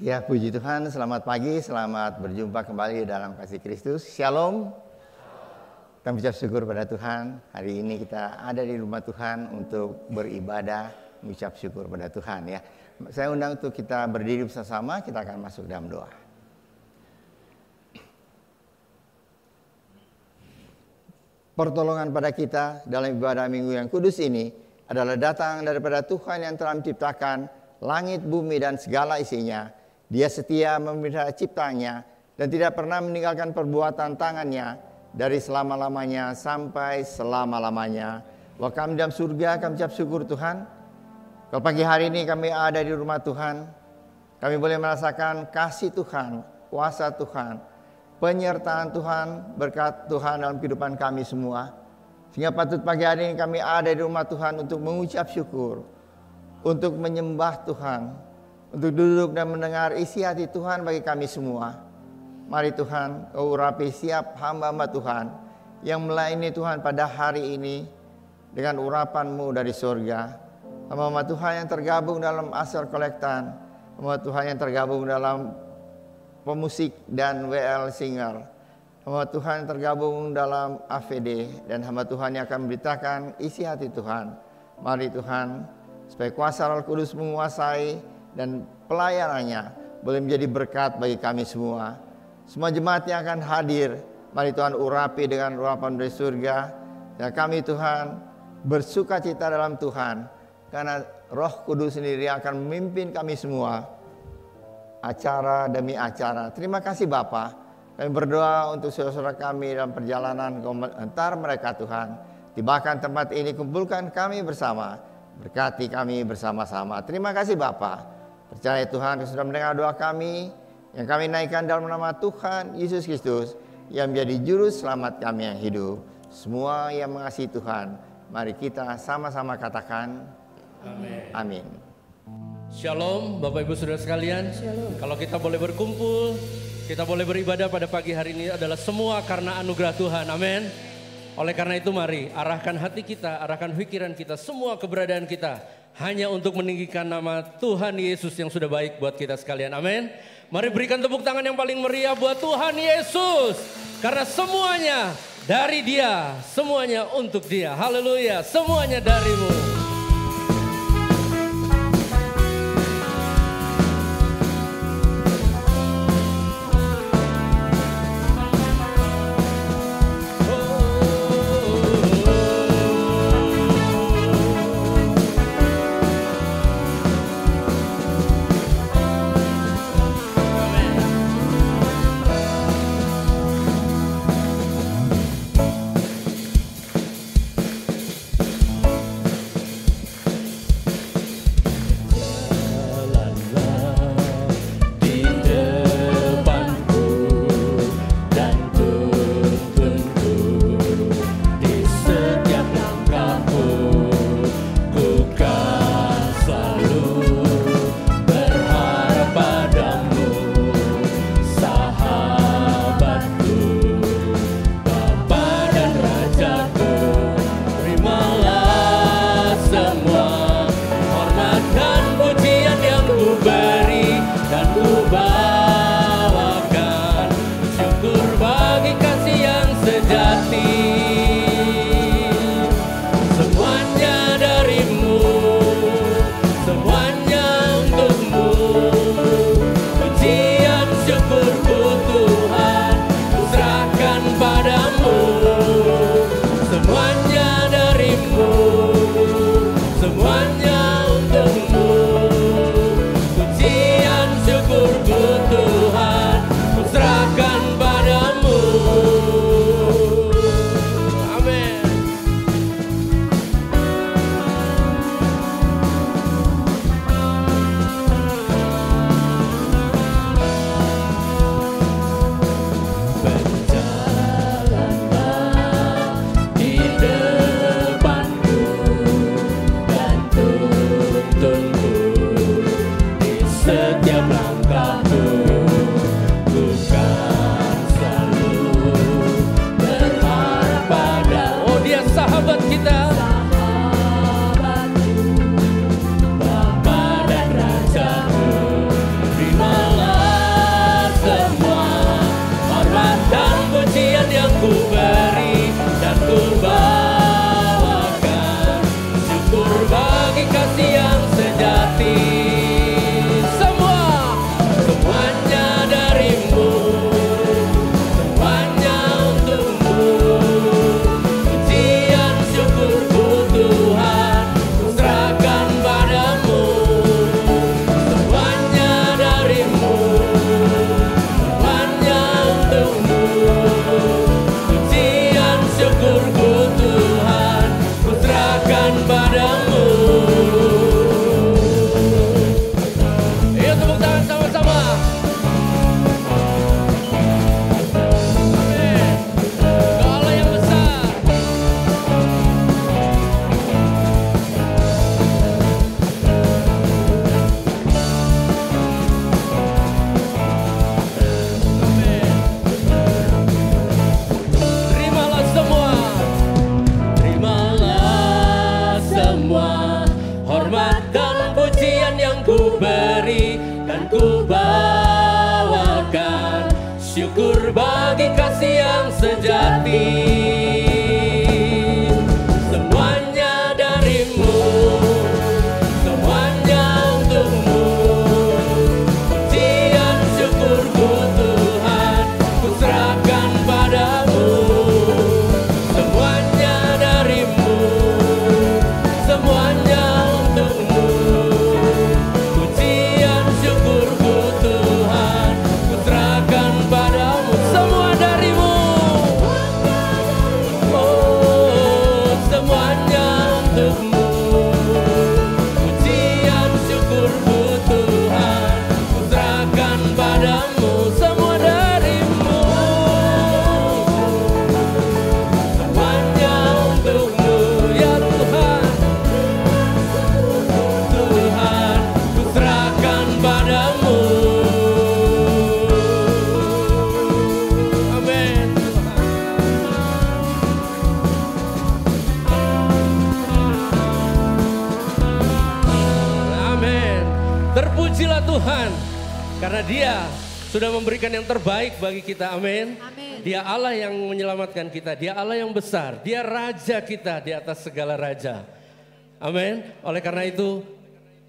Ya, puji Tuhan, selamat pagi, selamat berjumpa kembali dalam kasih Kristus. Shalom. Kita mengucap syukur pada Tuhan. Hari ini kita ada di rumah Tuhan untuk beribadah, mengucap syukur pada Tuhan ya. Saya undang untuk kita berdiri bersama, kita akan masuk dalam doa. Pertolongan pada kita dalam ibadah minggu yang kudus ini adalah datang daripada Tuhan yang telah menciptakan langit, bumi, dan segala isinya. Dia setia memelihara ciptanya dan tidak pernah meninggalkan perbuatan tangannya dari selama-lamanya sampai selama-lamanya. Waktu kami dalam surga, kami ucap syukur Tuhan. Kalau pagi hari ini kami ada di rumah Tuhan, kami boleh merasakan kasih Tuhan, kuasa Tuhan, penyertaan Tuhan, berkat Tuhan dalam kehidupan kami semua. Sehingga patut pagi hari ini kami ada di rumah Tuhan untuk mengucap syukur, untuk menyembah Tuhan, untuk duduk dan mendengar isi hati Tuhan bagi kami semua. Mari Tuhan, Kau urapi siap hamba-hamba Tuhan yang melayani Tuhan pada hari ini dengan urapan-Mu dari surga. Hamba-hamba Tuhan yang tergabung dalam Asar Kolektan, hamba Tuhan yang tergabung dalam pemusik dan WL Singer, hamba Tuhan yang tergabung dalam AVD, dan hamba Tuhan yang akan memberitakan isi hati Tuhan. Mari Tuhan, supaya kuasa Roh Kudus menguasai dan pelayanannya boleh menjadi berkat bagi kami semua. Semua jemaat yang akan hadir, mari Tuhan urapi dengan urapan dari surga. Dan kami Tuhan bersuka cita dalam Tuhan, karena Roh Kudus sendiri akan memimpin kami semua acara demi acara. Terima kasih Bapa. Kami berdoa untuk saudara-saudara kami dalam perjalanan antar mereka Tuhan. Tibakan tempat ini, kumpulkan kami bersama. Berkati kami bersama-sama. Terima kasih Bapa. Percaya Tuhan sudah mendengar doa kami yang kami naikkan dalam nama Tuhan Yesus Kristus yang menjadi juru selamat kami yang hidup. Semua yang mengasihi Tuhan, mari kita sama-sama katakan amin. Amin. Shalom Bapak Ibu Saudara sekalian. Shalom. Kalau kita boleh berkumpul, kita boleh beribadah pada pagi hari ini adalah semua karena anugerah Tuhan. Amin. Oleh karena itu mari arahkan hati kita, arahkan pikiran kita, semua keberadaan kita hanya untuk meninggikan nama Tuhan Yesus yang sudah baik buat kita sekalian. Amin. Mari berikan tepuk tangan yang paling meriah buat Tuhan Yesus. Karena semuanya dari Dia, semuanya untuk Dia. Haleluya, semuanya darimu. Bapa dan Raja-Ku, terimalah bagi kasih yang sejati. Semuanya darimu, semuanya untukmu. Pujian syukurku Tuhan, ku serahkan padamu. Semuanya darimu, semuanya untukmu. Pujian syukurku Tuhan, ku serahkan padamu. Semua darimu, oh semuanya untukmu. Pujian syukurku Tuhan, ku serahkan padamu. Semua darimu, semuanya untukmu ya Tuhan. Tuhan, ku serahkan padamu. Amin. Amin. Terpujilah Tuhan, karena Dia sudah memberikan yang terbaik bagi kita. Amin. Amin. Dia Allah yang menyelamatkan kita. Dia Allah yang besar. Dia Raja kita di atas segala raja. Amin. Oleh karena itu,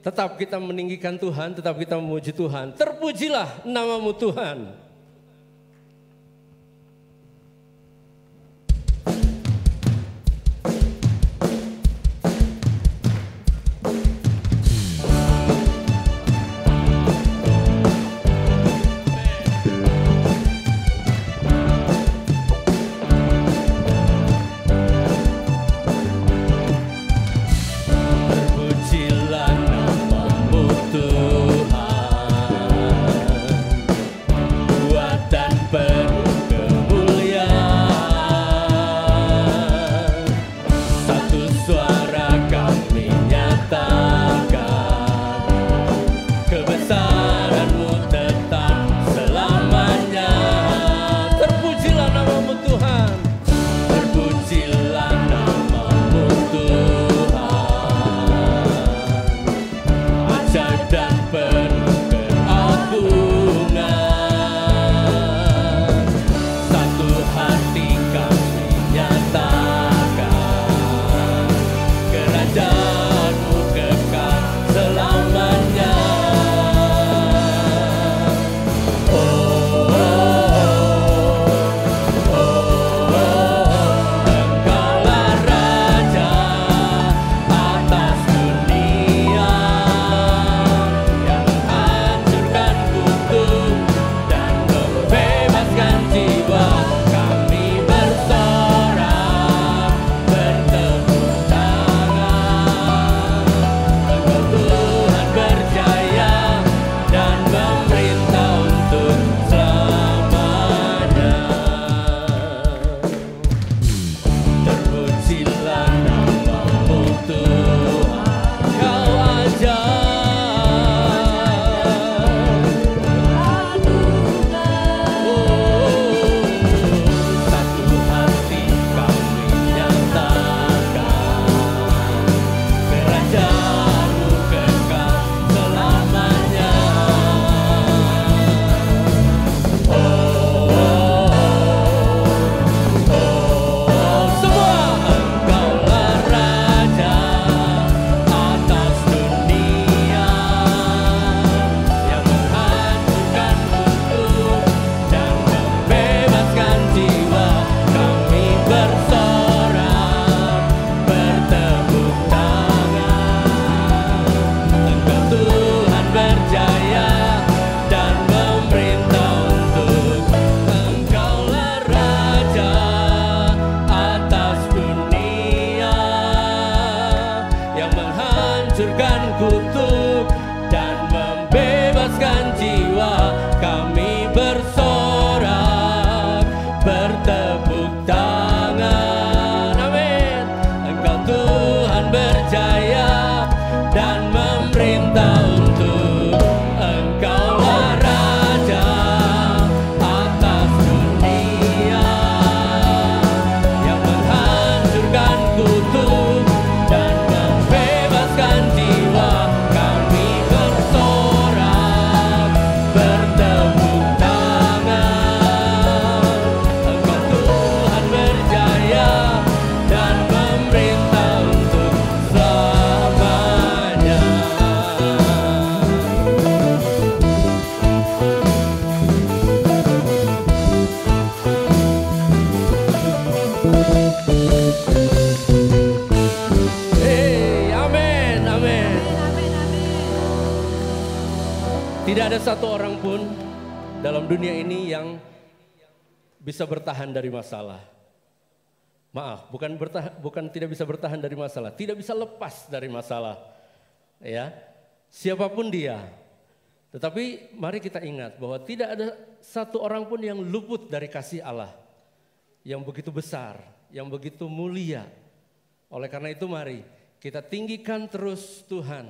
tetap kita meninggikan Tuhan, tetap kita memuji Tuhan. Terpujilah namamu Tuhan. Terpujilah namamu Tuhan. satu orang pun dalam dunia ini yang bisa bertahan dari masalah. Maaf, bukan tidak bisa bertahan dari masalah, tidak bisa lepas dari masalah. Ya, siapapun dia. Tetapi mari kita ingat bahwa tidak ada satu orang pun yang luput dari kasih Allah yang begitu besar, yang begitu mulia. Oleh karena itu mari kita tinggikan terus Tuhan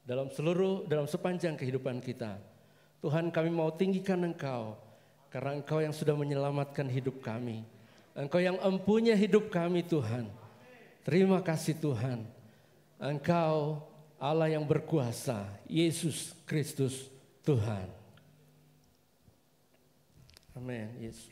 dalam sepanjang kehidupan kita. Tuhan, kami mau tinggikan Engkau karena Engkau yang sudah menyelamatkan hidup kami. Engkau yang empunya hidup kami Tuhan. Terima kasih Tuhan. Engkau Allah yang berkuasa, Yesus Kristus Tuhan. Amin, Yesus.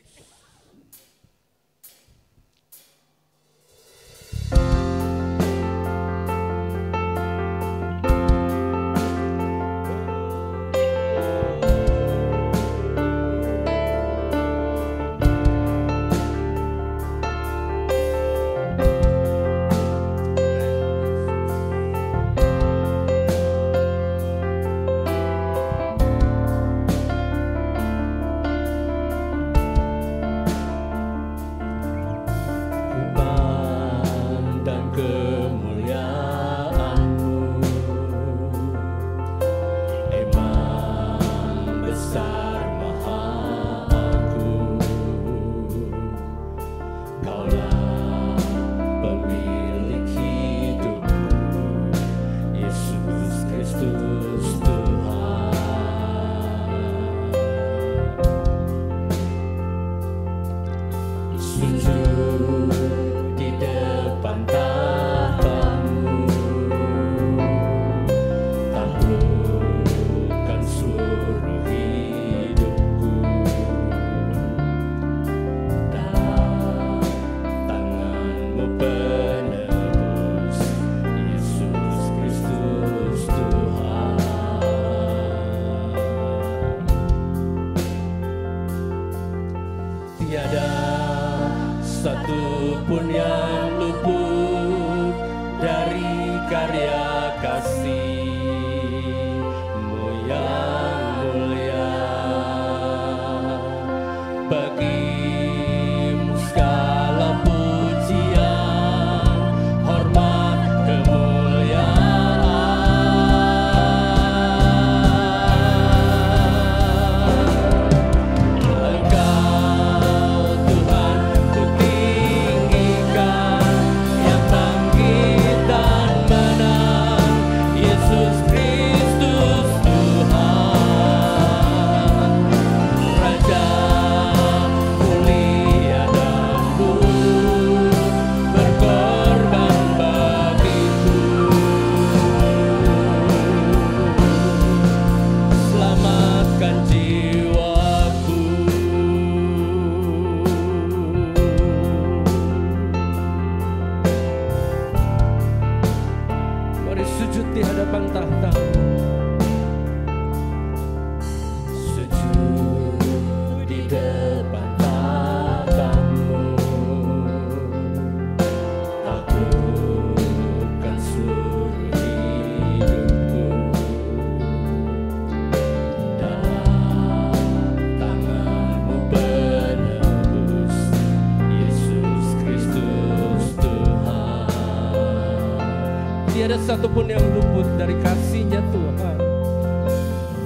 Tiada satupun yang luput dari kasih-Nya Tuhan.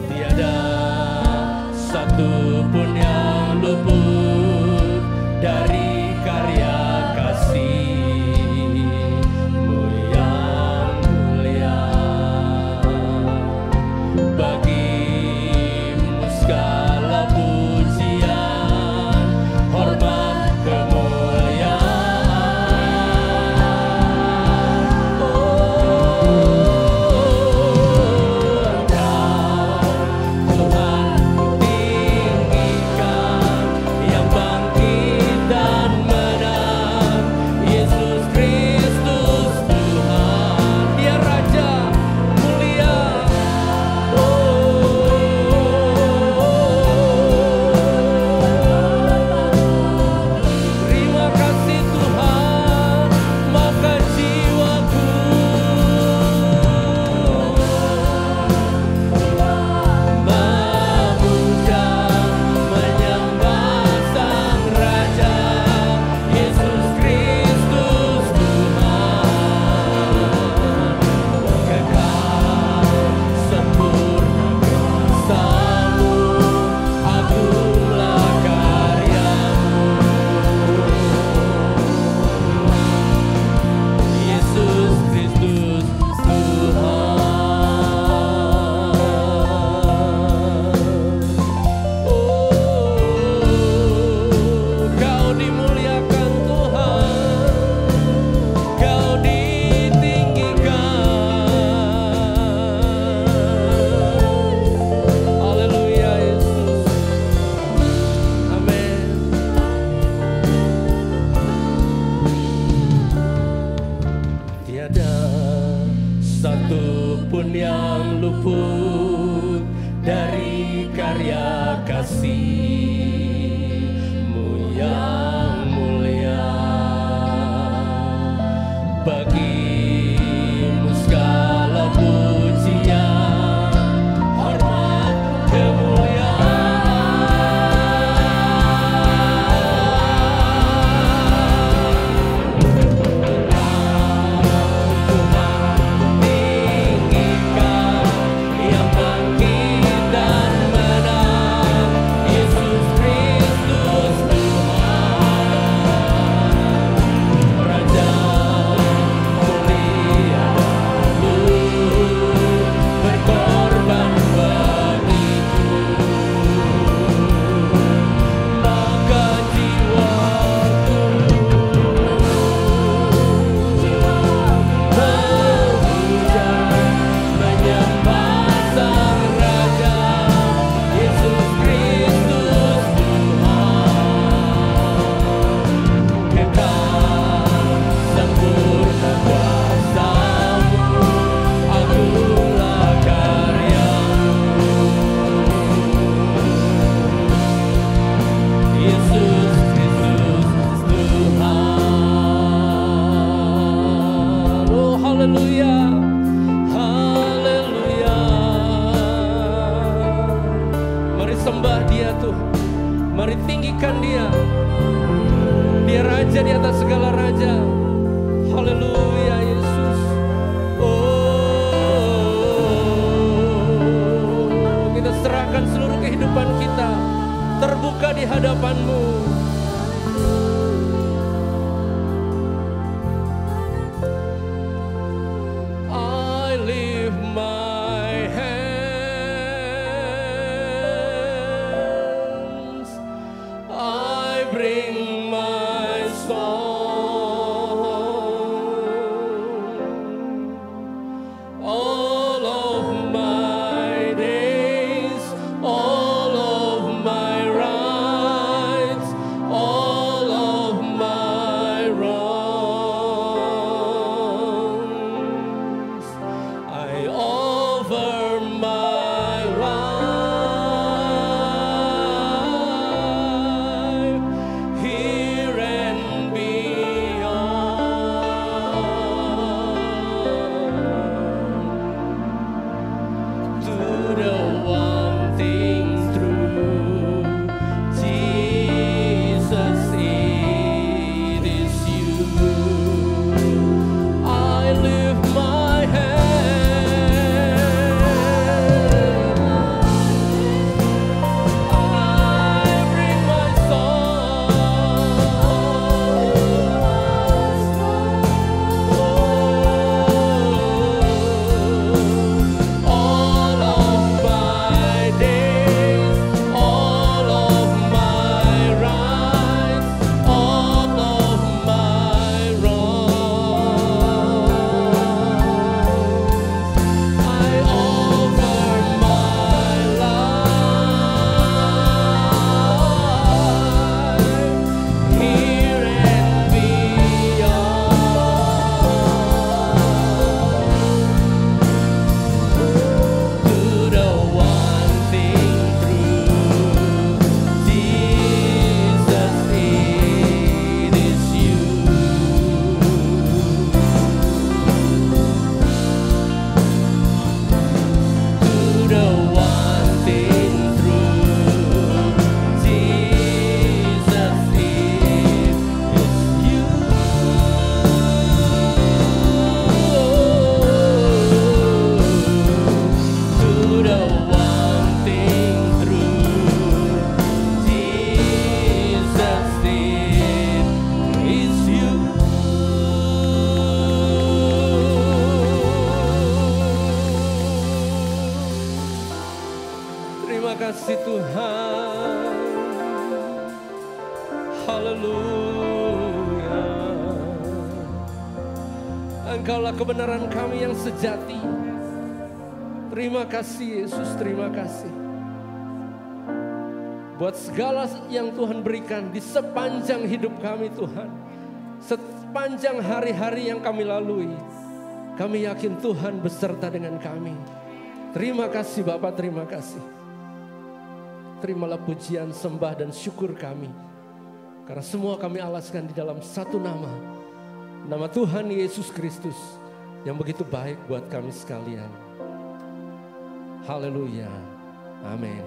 Tiada satupun yang luput dari karya kasih-Mu yang mulia. Bagi-Mu segala pujian, hormat, kemuliaan. Tuhan ku tinggikan. karya kasih-Mu yang mulia. Bagi-Mu segala pujian, hormat, kasih Tuhan. Haleluya. Engkaulah kebenaran kami yang sejati. Terima kasih Yesus, terima kasih. Buat segala yang Tuhan berikan di sepanjang hidup kami Tuhan. Sepanjang hari-hari yang kami lalui. Kami yakin Tuhan beserta dengan kami. Terima kasih Bapak, terima kasih. terimalah pujian, sembah dan syukur kami. Karena semua kami alaskan di dalam satu nama. Nama Tuhan Yesus Kristus yang begitu baik buat kami sekalian. Haleluya. Amin.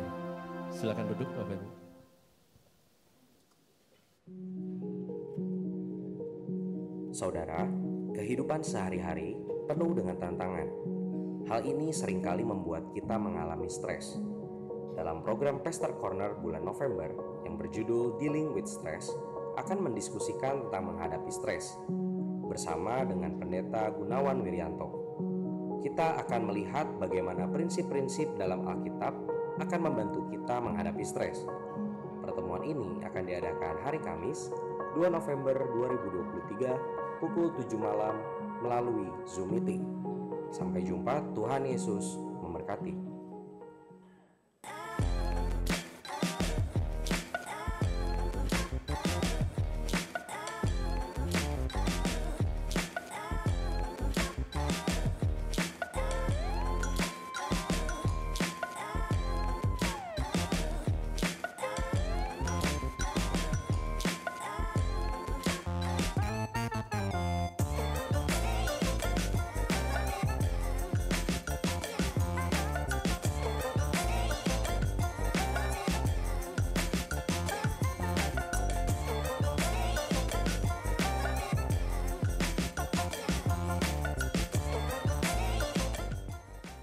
Silakan duduk Bapak Ibu. Saudara, kehidupan sehari-hari penuh dengan tantangan. Hal ini seringkali membuat kita mengalami stres. Dalam program Pastor Corner bulan November yang berjudul Dealing with Stress akan mendiskusikan tentang menghadapi stres bersama dengan Pendeta Gunawan Wiryanto. Kita akan melihat bagaimana prinsip-prinsip dalam Alkitab akan membantu kita menghadapi stres. Pertemuan ini akan diadakan hari Kamis 2 November 2023 pukul 7 malam melalui Zoom Meeting. Sampai jumpa, Tuhan Yesus memberkati.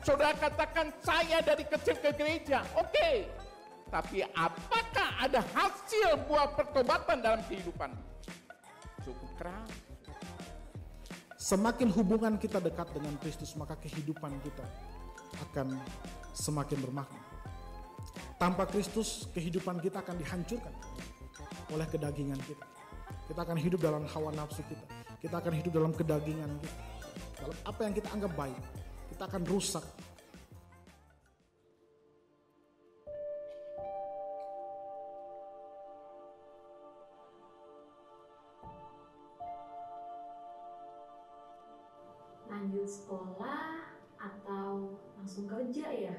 Saudara katakan, saya dari kecil ke gereja, oke. Tapi apakah ada hasil buah pertobatan dalam kehidupan? Cukup keras. Semakin hubungan kita dekat dengan Kristus, maka kehidupan kita akan semakin bermakna. Tanpa Kristus, kehidupan kita akan dihancurkan oleh kedagingan kita. Kita akan hidup dalam hawa nafsu kita. Kita akan hidup dalam kedagingan kita. Dalam apa yang kita anggap baik, kita akan rusak. Lanjut sekolah atau langsung kerja ya?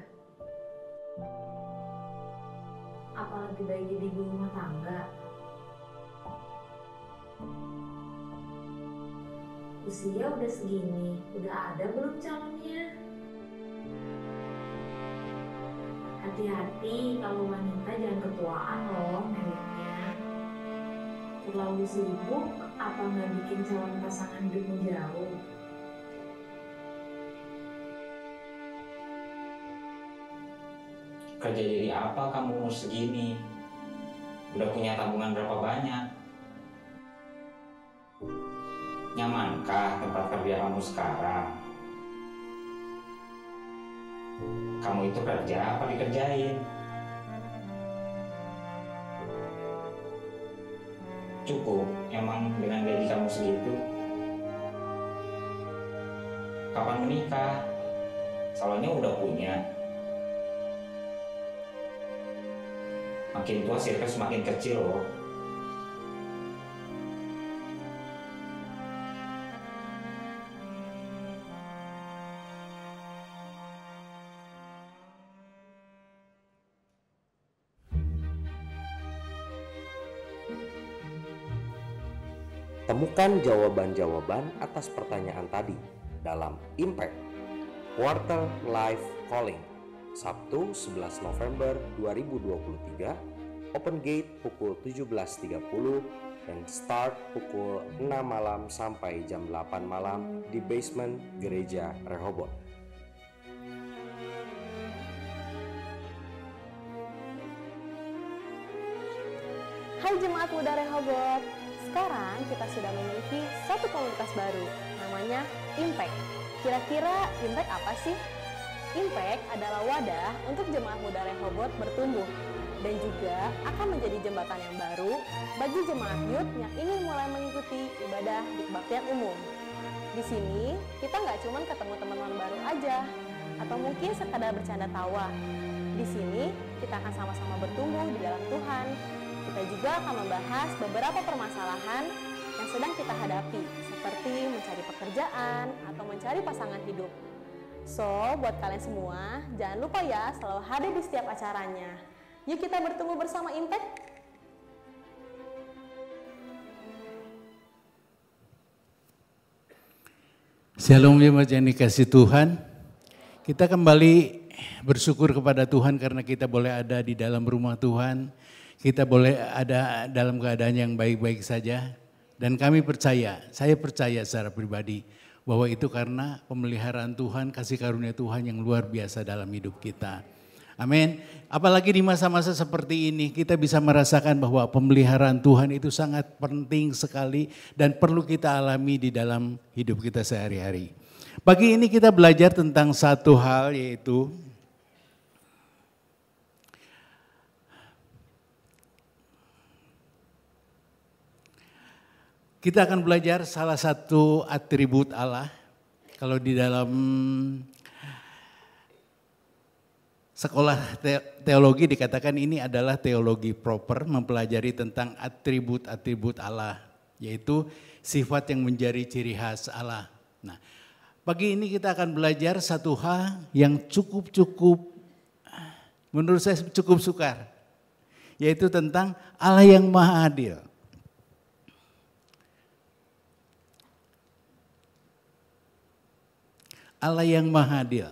Apa lebih baik jadi ibu rumah tangga? Usia udah segini, udah ada belum calonnya? Hati-hati kalau wanita, jangan ketuaan loh meritnya. Terlalu sibuk apa nggak bikin calon pasangan hidupmu jauh? Kerja jadi apa kamu umur segini? Udah punya tabungan berapa banyak? Nyamankah tempat kerja kamu sekarang? Kamu itu kerja apa dikerjain? Cukup emang dengan gaji kamu segitu? Kapan menikah? Salahnya udah punya. Makin tua sirkel semakin kecil loh. Temukan jawaban-jawaban atas pertanyaan tadi dalam Impact Quarter Life Calling Sabtu 11 November 2023, open gate pukul 17.30 dan start pukul 6 malam sampai jam 8 malam di basement Gereja Rehoboth. Hai Jemaat Muda Rehoboth, sekarang kita sudah memiliki satu komunitas baru, namanya Impact. Kira-kira Impact apa sih? Impact adalah wadah untuk Jemaat Muda Rehoboth bertumbuh dan juga akan menjadi jembatan yang baru bagi jemaat youth yang ingin mulai mengikuti ibadah di kebaktian umum. Di sini kita nggak cuma ketemu teman-teman baru aja atau mungkin sekadar bercanda tawa. Di sini kita akan sama-sama bertumbuh di dalam Tuhan. Kita juga akan membahas beberapa permasalahan yang sedang kita hadapi, seperti mencari pekerjaan atau mencari pasangan hidup. So, buat kalian semua, jangan lupa ya selalu hadir di setiap acaranya. Yuk kita bertemu bersama Impact. Shalom jemaat yang dikasih Tuhan. Kita kembali bersyukur kepada Tuhan karena kita boleh ada di dalam rumah Tuhan. Kita boleh ada dalam keadaan yang baik-baik saja. Dan kami percaya, saya percaya secara pribadi bahwa itu karena pemeliharaan Tuhan, kasih karunia Tuhan yang luar biasa dalam hidup kita. Amin. Apalagi di masa-masa seperti ini kita bisa merasakan bahwa pemeliharaan Tuhan itu sangat penting sekali dan perlu kita alami di dalam hidup kita sehari-hari. Pagi ini kita belajar tentang satu hal, yaitu kita akan belajar salah satu atribut Allah. Kalau di dalam sekolah teologi dikatakan ini adalah teologi proper, mempelajari tentang atribut-atribut Allah, yaitu sifat yang menjadi ciri khas Allah. Nah, pagi ini kita akan belajar satu hal yang cukup menurut saya cukup sukar, yaitu tentang Allah yang Maha Adil. Allah yang Maha Adil.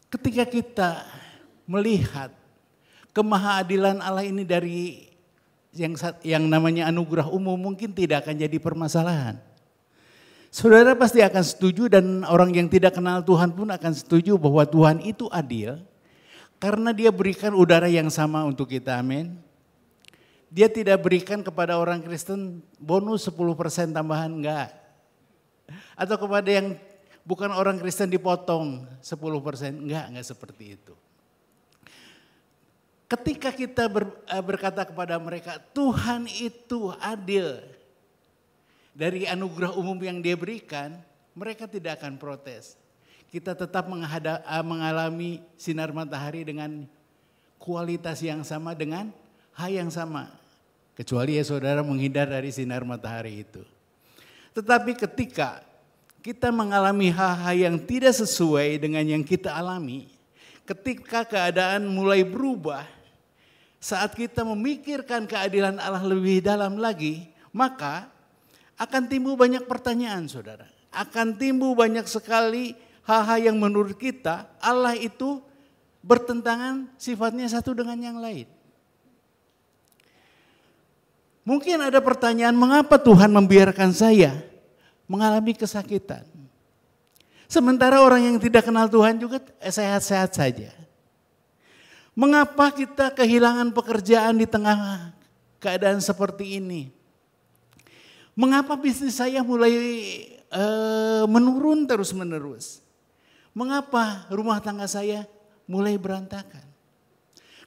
Ketika kita melihat kemahaadilan Allah ini dari yang namanya anugerah umum, mungkin tidak akan jadi permasalahan. Saudara pasti akan setuju dan orang yang tidak kenal Tuhan pun akan setuju bahwa Tuhan itu adil karena Dia berikan udara yang sama untuk kita, amin. Dia tidak berikan kepada orang Kristen bonus 10% tambahan, enggak. Atau kepada yang bukan orang Kristen dipotong 10%, enggak seperti itu. Ketika kita berkata kepada mereka, Tuhan itu adil dari anugerah umum yang Dia berikan, mereka tidak akan protes. Kita tetap mengalami sinar matahari dengan kualitas yang sama, dengan hal yang sama. Kecuali ya saudara menghindar dari sinar matahari itu. Tetapi ketika kita mengalami hal-hal yang tidak sesuai dengan yang kita alami, ketika keadaan mulai berubah, saat kita memikirkan keadilan Allah lebih dalam lagi, maka akan timbul banyak pertanyaan, saudara. Akan timbul banyak sekali hal-hal yang menurut kita Allah itu bertentangan sifatnya satu dengan yang lain. Mungkin ada pertanyaan, mengapa Tuhan membiarkan saya mengalami kesakitan? Sementara orang yang tidak kenal Tuhan juga sehat-sehat saja. Mengapa kita kehilangan pekerjaan di tengah keadaan seperti ini? Mengapa bisnis saya mulai menurun terus-menerus? Mengapa rumah tangga saya mulai berantakan?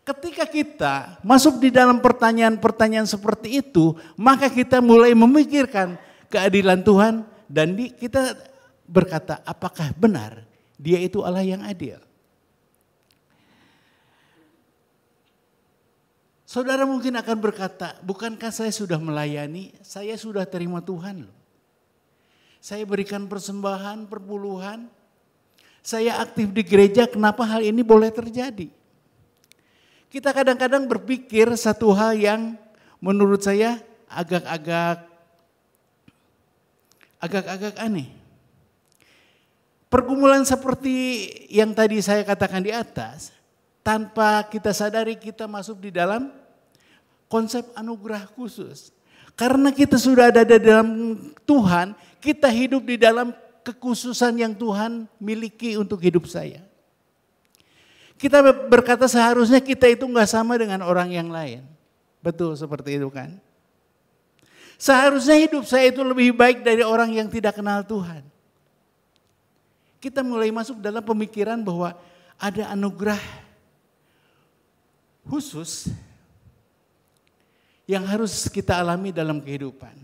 Ketika kita masuk di dalam pertanyaan-pertanyaan seperti itu, maka kita mulai memikirkan keadilan Tuhan dan kita berkata, apakah benar Dia itu Allah yang adil? Saudara mungkin akan berkata, bukankah saya sudah melayani, saya sudah terima Tuhan loh. Saya berikan persembahan, perpuluhan, saya aktif di gereja, kenapa hal ini boleh terjadi? Kita kadang-kadang berpikir satu hal yang menurut saya agak-agak aneh. Pergumulan seperti yang tadi saya katakan di atas, tanpa kita sadari kita masuk di dalam konsep anugerah khusus. Karena kita sudah ada di dalam Tuhan, kita hidup di dalam kekhususan yang Tuhan miliki untuk hidup saya. Kita berkata seharusnya kita itu enggak sama dengan orang yang lain. Betul seperti itu kan? Seharusnya hidup saya itu lebih baik dari orang yang tidak kenal Tuhan. Kita mulai masuk dalam pemikiran bahwa ada anugerah khusus yang harus kita alami dalam kehidupan.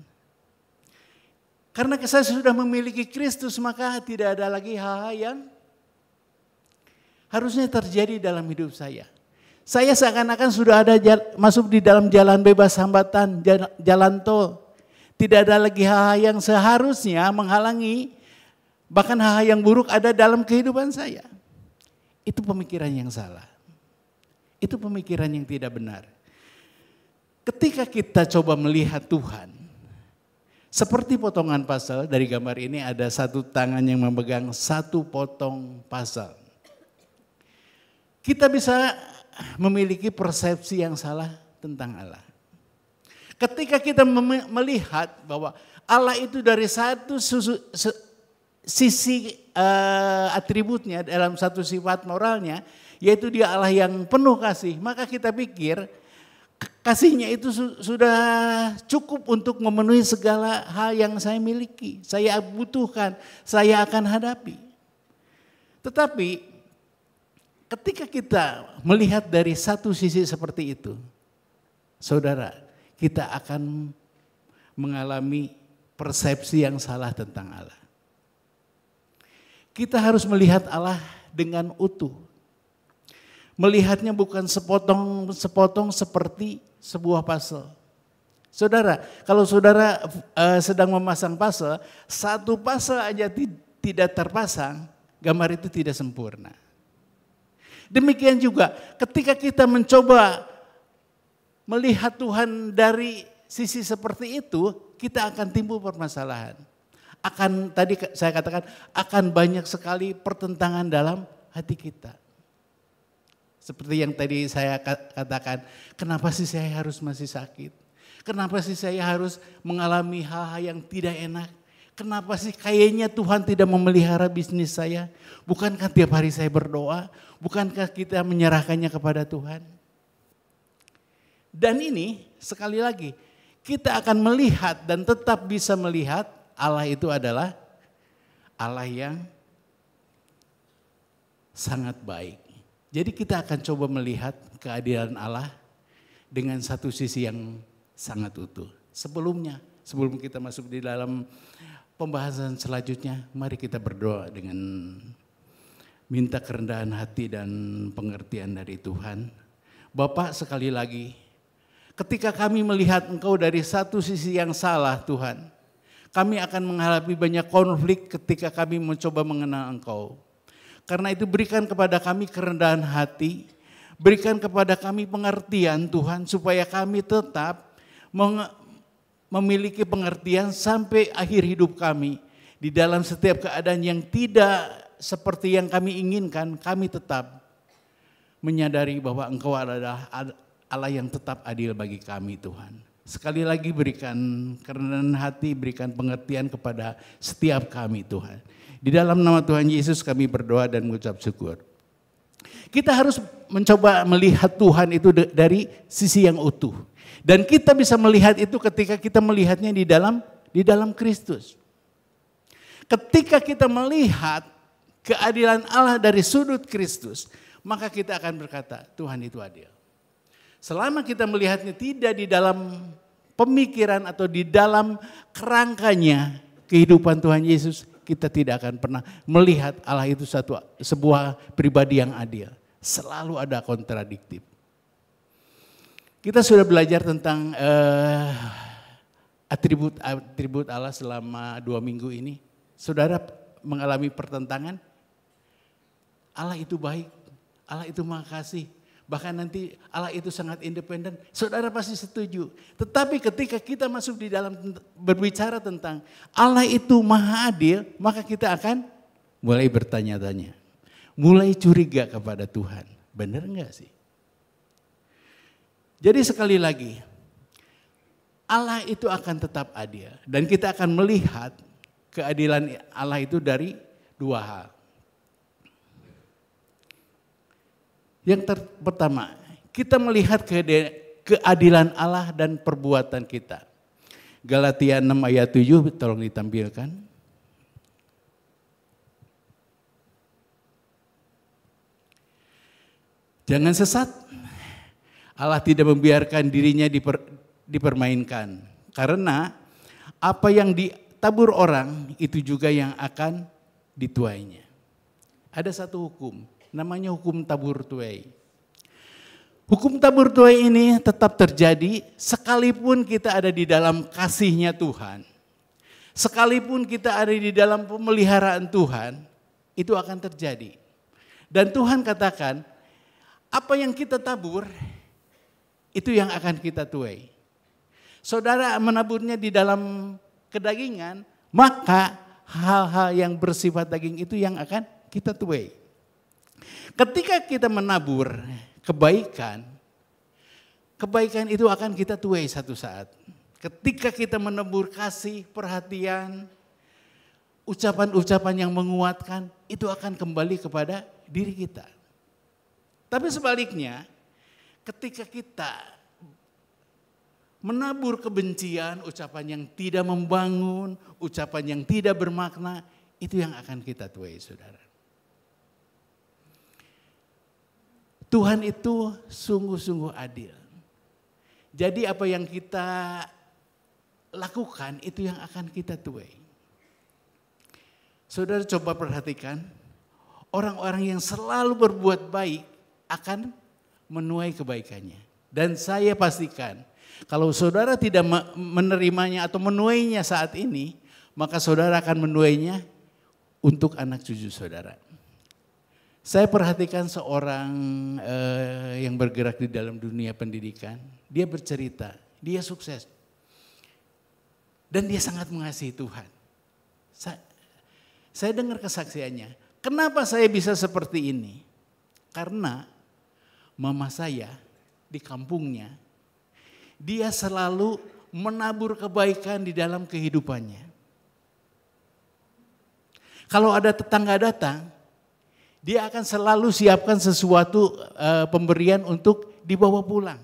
Karena saya sudah memiliki Kristus, maka tidak ada lagi hal-hal yang harusnya terjadi dalam hidup saya. Saya seakan-akan sudah ada masuk di dalam jalan bebas hambatan, jalan tol. Tidak ada lagi hal-hal yang seharusnya menghalangi, bahkan hal-hal yang buruk ada dalam kehidupan saya. Itu pemikiran yang salah. Itu pemikiran yang tidak benar. Ketika kita coba melihat Tuhan, seperti potongan puzzle, dari gambar ini ada satu tangan yang memegang satu potong puzzle. Kita bisa memiliki persepsi yang salah tentang Allah. Ketika kita melihat bahwa Allah itu dari satu sisi atributnya, dalam satu sifat moralnya, yaitu dia Allah yang penuh kasih, maka kita pikir kasihnya itu sudah cukup untuk memenuhi segala hal yang saya miliki, saya butuhkan, saya akan hadapi. Tetapi ketika kita melihat dari satu sisi seperti itu, saudara, kita akan mengalami persepsi yang salah tentang Allah. Kita harus melihat Allah dengan utuh. Melihatnya bukan sepotong seperti sebuah puzzle. Saudara, kalau saudara sedang memasang puzzle, satu puzzle aja tidak terpasang, gambar itu tidak sempurna. Demikian juga ketika kita mencoba melihat Tuhan dari sisi seperti itu, kita akan timbul permasalahan. Tadi saya katakan, akan banyak sekali pertentangan dalam hati kita. Seperti yang tadi saya katakan, kenapa sih saya harus masih sakit? Kenapa sih saya harus mengalami hal-hal yang tidak enak? Kenapa sih kayaknya Tuhan tidak memelihara bisnis saya? Bukankah tiap hari saya berdoa? Bukankah kita menyerahkannya kepada Tuhan? Dan ini sekali lagi kita akan melihat dan tetap bisa melihat Allah itu adalah Allah yang sangat baik. Jadi kita akan coba melihat keadilan Allah dengan satu sisi yang sangat utuh. Sebelum kita masuk di dalam pembahasan selanjutnya, mari kita berdoa dengan minta kerendahan hati dan pengertian dari Tuhan. Bapak, sekali lagi, ketika kami melihat Engkau dari satu sisi yang salah, Tuhan, kami akan menghadapi banyak konflik ketika kami mencoba mengenal Engkau. Karena itu berikan kepada kami kerendahan hati, berikan kepada kami pengertian Tuhan, supaya kami tetap memiliki pengertian sampai akhir hidup kami. Di dalam setiap keadaan yang tidak seperti yang kami inginkan, kami tetap menyadari bahwa Engkau adalah Allah yang tetap adil bagi kami, Tuhan. Sekali lagi berikan kerendahan hati, berikan pengertian kepada setiap kami, Tuhan. Di dalam nama Tuhan Yesus kami berdoa dan mengucap syukur. Kita harus mencoba melihat Tuhan itu dari sisi yang utuh. Dan kita bisa melihat itu ketika kita melihatnya di dalam Kristus. Ketika kita melihat keadilan Allah dari sudut Kristus, maka kita akan berkata, Tuhan itu adil. Selama kita melihatnya tidak di dalam pemikiran atau di dalam kerangkanya kehidupan Tuhan Yesus, kita tidak akan pernah melihat Allah itu sebuah pribadi yang adil. Selalu ada kontradiktif. Kita sudah belajar tentang atribut Allah selama 2 minggu ini. Saudara mengalami pertentangan? Allah itu baik, Allah itu Maha Kasih. Bahkan nanti Allah itu sangat independen, saudara pasti setuju. Tetapi ketika kita masuk di dalam berbicara tentang Allah itu Maha Adil, maka kita akan mulai bertanya-tanya. Mulai curiga kepada Tuhan, benar enggak sih? Jadi sekali lagi, Allah itu akan tetap adil. Dan kita akan melihat keadilan Allah itu dari 2 hal. Yang pertama, kita melihat keadilan Allah dan perbuatan kita. Galatia 6 ayat 7, tolong ditampilkan. Jangan sesat, Allah tidak membiarkan dirinya dipermainkan. Karena apa yang ditabur orang, itu juga yang akan dituainya. Ada satu hukum, namanya hukum tabur tuai. Hukum tabur tuai ini tetap terjadi sekalipun kita ada di dalam kasih-Nya Tuhan. Sekalipun kita ada di dalam pemeliharaan Tuhan, itu akan terjadi. Dan Tuhan katakan, apa yang kita tabur, itu yang akan kita tuai. Saudara menaburnya di dalam kedagingan, maka hal-hal yang bersifat daging itu yang akan kita tuai. Ketika kita menabur kebaikan, kebaikan itu akan kita tuai satu saat. Ketika kita menabur kasih, perhatian, ucapan-ucapan yang menguatkan, itu akan kembali kepada diri kita. Tapi sebaliknya, ketika kita menabur kebencian, ucapan yang tidak membangun, ucapan yang tidak bermakna, itu yang akan kita tuai, saudara. Tuhan itu sungguh-sungguh adil. Jadi apa yang kita lakukan itu yang akan kita tuai. Saudara coba perhatikan, orang-orang yang selalu berbuat baik akan menuai kebaikannya. Dan saya pastikan, kalau saudara tidak menerimanya atau menuainya saat ini, maka saudara akan menuainya untuk anak cucu saudara. Saya perhatikan seorang yang bergerak di dalam dunia pendidikan, dia bercerita, dia sukses. Dan dia sangat mengasihi Tuhan. Saya dengar kesaksiannya, kenapa saya bisa seperti ini? Karena mama saya di kampungnya, dia selalu menabur kebaikan di dalam kehidupannya. Kalau ada tetangga datang, dia akan selalu siapkan sesuatu pemberian untuk dibawa pulang.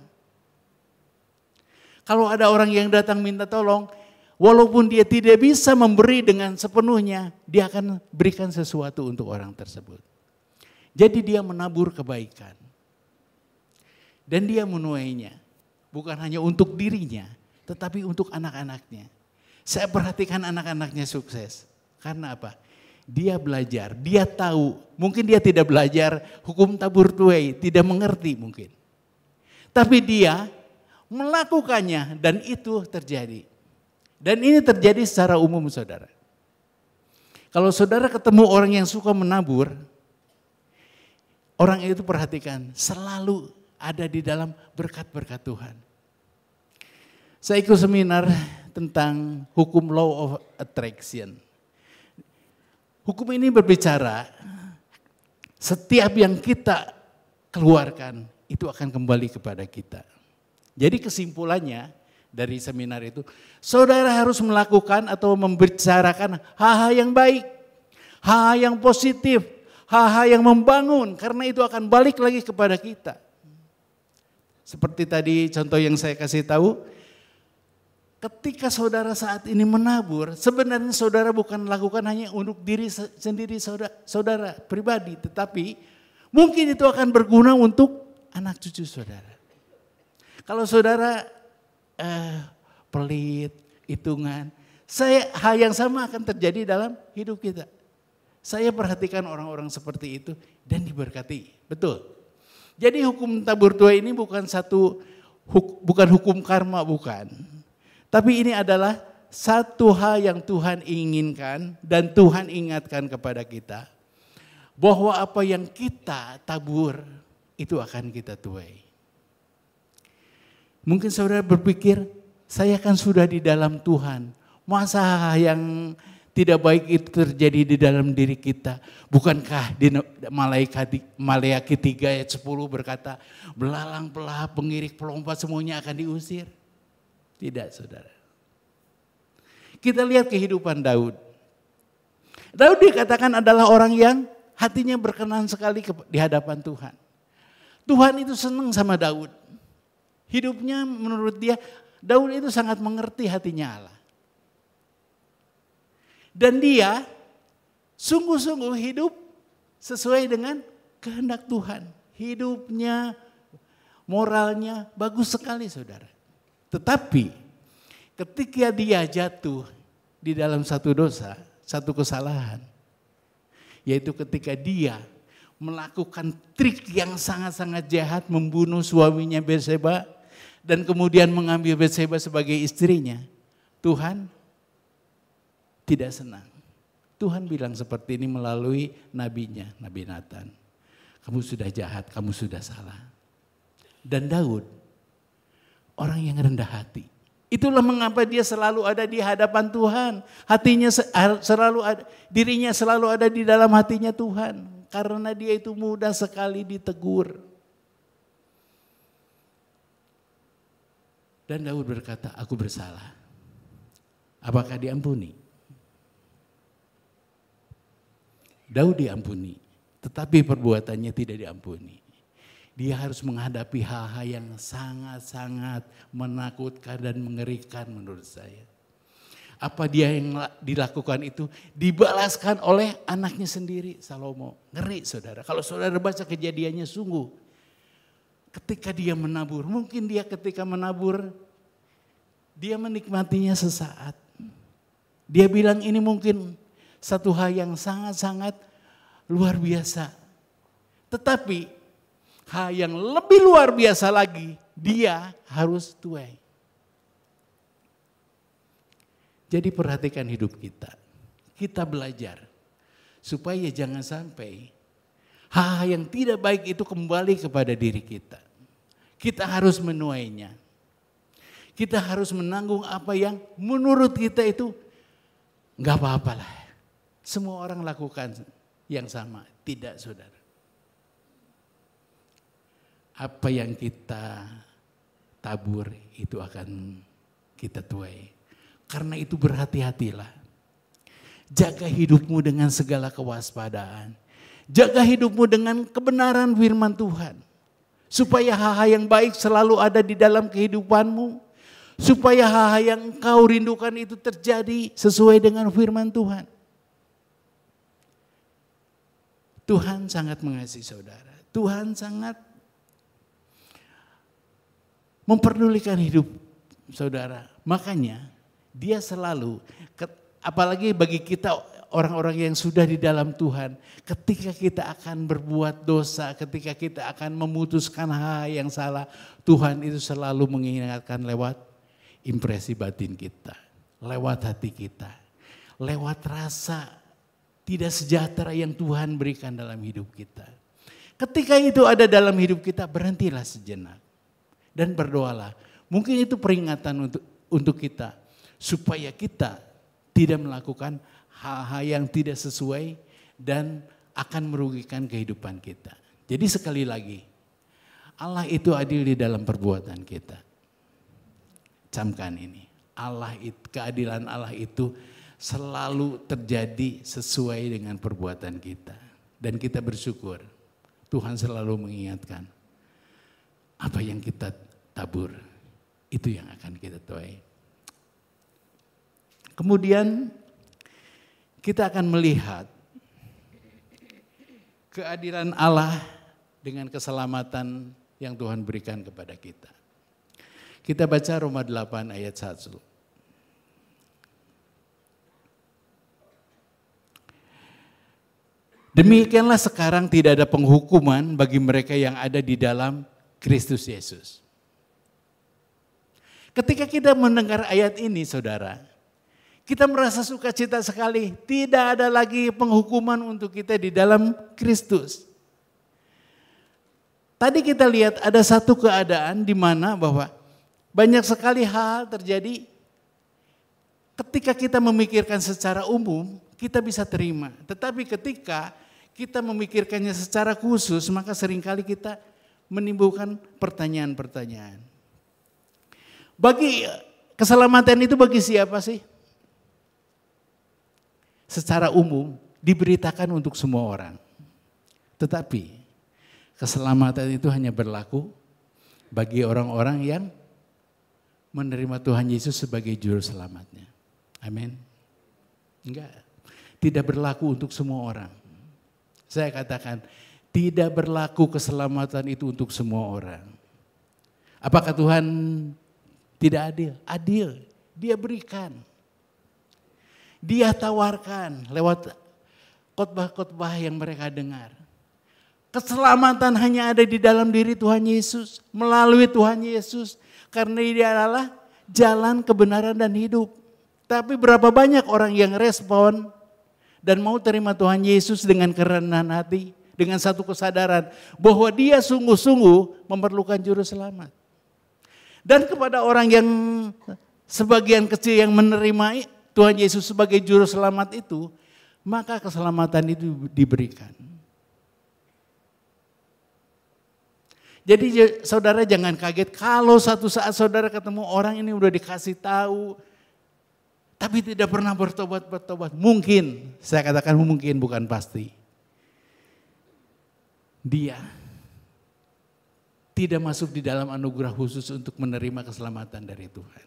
Kalau ada orang yang datang minta tolong, walaupun dia tidak bisa memberi dengan sepenuhnya, dia akan berikan sesuatu untuk orang tersebut. Jadi dia menabur kebaikan. Dan dia menuainya. Bukan hanya untuk dirinya, tetapi untuk anak-anaknya. Saya perhatikan anak-anaknya sukses. Karena apa? Dia belajar, dia tahu. Mungkin dia tidak belajar hukum tabur tuai, tidak mengerti mungkin. Tapi dia melakukannya dan itu terjadi. Dan ini terjadi secara umum, saudara. Kalau saudara ketemu orang yang suka menabur, orang itu perhatikan selalu ada di dalam berkat-berkat Tuhan. Saya ikut seminar tentang hukum law of attraction. Hukum ini berbicara setiap yang kita keluarkan itu akan kembali kepada kita. Jadi kesimpulannya dari seminar itu, saudara harus melakukan atau membicarakan hal-hal yang baik, hal-hal yang positif, hal-hal yang membangun, karena itu akan balik lagi kepada kita. Seperti tadi contoh yang saya kasih tahu, ketika saudara saat ini menabur, sebenarnya saudara bukan lakukan hanya untuk diri sendiri saudara pribadi, tetapi mungkin itu akan berguna untuk anak cucu saudara. Kalau saudara pelit, hitungan, hal yang sama akan terjadi dalam hidup kita. Saya perhatikan orang-orang seperti itu dan diberkati, betul. Jadi hukum tabur tuai ini bukan bukan hukum karma, bukan. Tapi ini adalah satu hal yang Tuhan inginkan dan Tuhan ingatkan kepada kita. Bahwa apa yang kita tabur itu akan kita tuai. Mungkin saudara berpikir, saya kan sudah di dalam Tuhan. Masa yang tidak baik itu terjadi di dalam diri kita. Bukankah di Maleakhi 3 ayat 10 berkata, belalang, pelahap, pengirik, pelompat semuanya akan diusir. Tidak, saudara. Kita lihat kehidupan Daud. Daud dikatakan adalah orang yang hatinya berkenan sekali di hadapan Tuhan. Tuhan itu senang sama Daud. Hidupnya menurut dia, Daud itu sangat mengerti hatinya Allah. Dan dia sungguh-sungguh hidup sesuai dengan kehendak Tuhan. Hidupnya, moralnya bagus sekali, saudara. Tetapi ketika dia jatuh di dalam satu dosa, satu kesalahan, yaitu ketika dia melakukan trik yang sangat-sangat jahat, membunuh suaminya Batseba dan kemudian mengambil Batseba sebagai istrinya, Tuhan tidak senang. Tuhan bilang seperti ini melalui nabinya, Nabi Nathan. Kamu sudah jahat, kamu sudah salah. Dan Daud, orang yang rendah hati. Itulah mengapa dia selalu ada di hadapan Tuhan. Hatinya selalu ada, dirinya selalu ada di dalam hatinya Tuhan. Karena dia itu mudah sekali ditegur. Dan Daud berkata, aku bersalah. Apakah diampuni? Daud diampuni, tetapi perbuatannya tidak diampuni. Dia harus menghadapi hal-hal yang sangat-sangat menakutkan dan mengerikan menurut saya. Apa dia yang dilakukan itu dibalaskan oleh anaknya sendiri, Salomo. Ngeri saudara, kalau saudara baca kejadiannya sungguh. Ketika dia menabur, mungkin dia ketika menabur, dia menikmatinya sesaat. Dia bilang ini mungkin satu hal yang sangat-sangat luar biasa. Tetapi hal yang lebih luar biasa lagi, dia harus tuai. Jadi perhatikan hidup kita. Kita belajar supaya jangan sampai hal yang tidak baik itu kembali kepada diri kita. Kita harus menuainya. Kita harus menanggung apa yang menurut kita itu enggak apa-apalah. Semua orang lakukan yang sama, tidak saudara. Apa yang kita tabur itu akan kita tuai. Karena itu berhati-hatilah. Jaga hidupmu dengan segala kewaspadaan. Jaga hidupmu dengan kebenaran firman Tuhan. Supaya hal-hal yang baik selalu ada di dalam kehidupanmu. Supaya hal-hal yang engkau rindukan itu terjadi sesuai dengan firman Tuhan. Tuhan sangat mengasihi saudara. Tuhan sangat memperdulikan hidup saudara. Makanya dia selalu, apalagi bagi kita orang-orang yang sudah di dalam Tuhan. Ketika kita akan berbuat dosa, ketika kita akan memutuskan hal yang salah. Tuhan itu selalu mengingatkan lewat impresi batin kita. Lewat hati kita. Lewat rasa tidak sejahtera yang Tuhan berikan dalam hidup kita. Ketika itu ada dalam hidup kita, berhentilah sejenak. Dan berdoalah. Mungkin itu peringatan untuk kita. Supaya kita tidak melakukan hal-hal yang tidak sesuai dan akan merugikan kehidupan kita. Jadi sekali lagi, Allah itu adil di dalam perbuatan kita. Camkan ini. Keadilan Allah itu selalu terjadi sesuai dengan perbuatan kita. Dan kita bersyukur Tuhan selalu mengingatkan apa yang kita tabur itu yang akan kita tuai. Kemudian kita akan melihat keadilan Allah dengan keselamatan yang Tuhan berikan kepada kita. Kita baca Roma 8 ayat 1. Demikianlah sekarang tidak ada penghukuman bagi mereka yang ada di dalam Kristus Yesus. Ketika kita mendengar ayat ini saudara, kita merasa sukacita sekali. Tidak ada lagi penghukuman untuk kita di dalam Kristus. Tadi kita lihat ada satu keadaan di mana bahwa banyak sekali hal terjadi ketika kita memikirkan secara umum, kita bisa terima. Tetapi ketika kita memikirkannya secara khusus, maka seringkali kita menimbulkan pertanyaan-pertanyaan. Bagi keselamatan itu bagi siapa sih? Secara umum diberitakan untuk semua orang. Tetapi keselamatan itu hanya berlaku bagi orang-orang yang menerima Tuhan Yesus sebagai juru selamatnya. Amin. Enggak. Tidak berlaku untuk semua orang. Saya katakan, tidak berlaku keselamatan itu untuk semua orang. Apakah Tuhan tidak adil? Adil. Dia berikan. Dia tawarkan lewat khotbah-khotbah yang mereka dengar. Keselamatan hanya ada di dalam diri Tuhan Yesus, melalui Tuhan Yesus. Karena Dia adalah jalan kebenaran dan hidup. Tapi berapa banyak orang yang respon dan mau terima Tuhan Yesus dengan kerendahan hati, dengan satu kesadaran bahwa dia sungguh-sungguh memerlukan juru selamat. Dan kepada orang yang sebagian kecil yang menerima Tuhan Yesus sebagai juru selamat itu, maka keselamatan itu diberikan. Jadi saudara jangan kaget kalau satu saat saudara ketemu orang ini udah dikasih tahu, tapi tidak pernah bertobat. Mungkin, saya katakan mungkin bukan pasti. Dia tidak masuk di dalam anugerah khusus untuk menerima keselamatan dari Tuhan.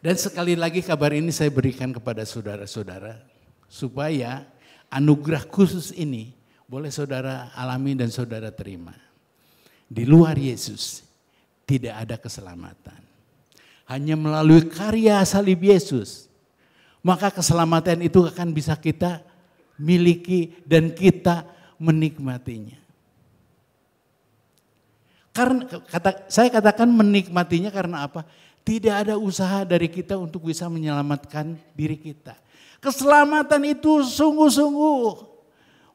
Dan sekali lagi kabar ini saya berikan kepada saudara-saudara, supaya anugerah khusus ini boleh saudara alami dan saudara terima. Di luar Yesus tidak ada keselamatan. Hanya melalui karya salib Yesus, maka keselamatan itu akan bisa kita miliki dan kita menikmatinya. Karena saya katakan menikmatinya karena apa? Tidak ada usaha dari kita untuk bisa menyelamatkan diri kita. Keselamatan itu sungguh-sungguh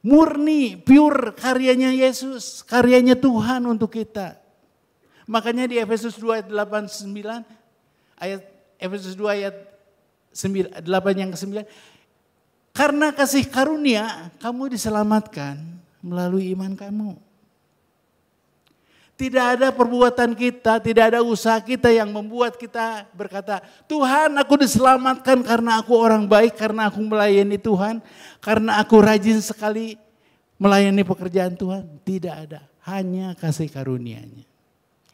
murni, pure karyanya Yesus, karyanya Tuhan untuk kita. Makanya di Efesus 2 ayat 8-9, Efesus 2 ayat 8 yang ke-9, karena kasih karunia kamu diselamatkan melalui iman kamu. Tidak ada perbuatan kita, tidak ada usaha kita yang membuat kita berkata, Tuhan aku diselamatkan karena aku orang baik, karena aku melayani Tuhan, karena aku rajin sekali melayani pekerjaan Tuhan. Tidak ada, hanya kasih karunia-Nya.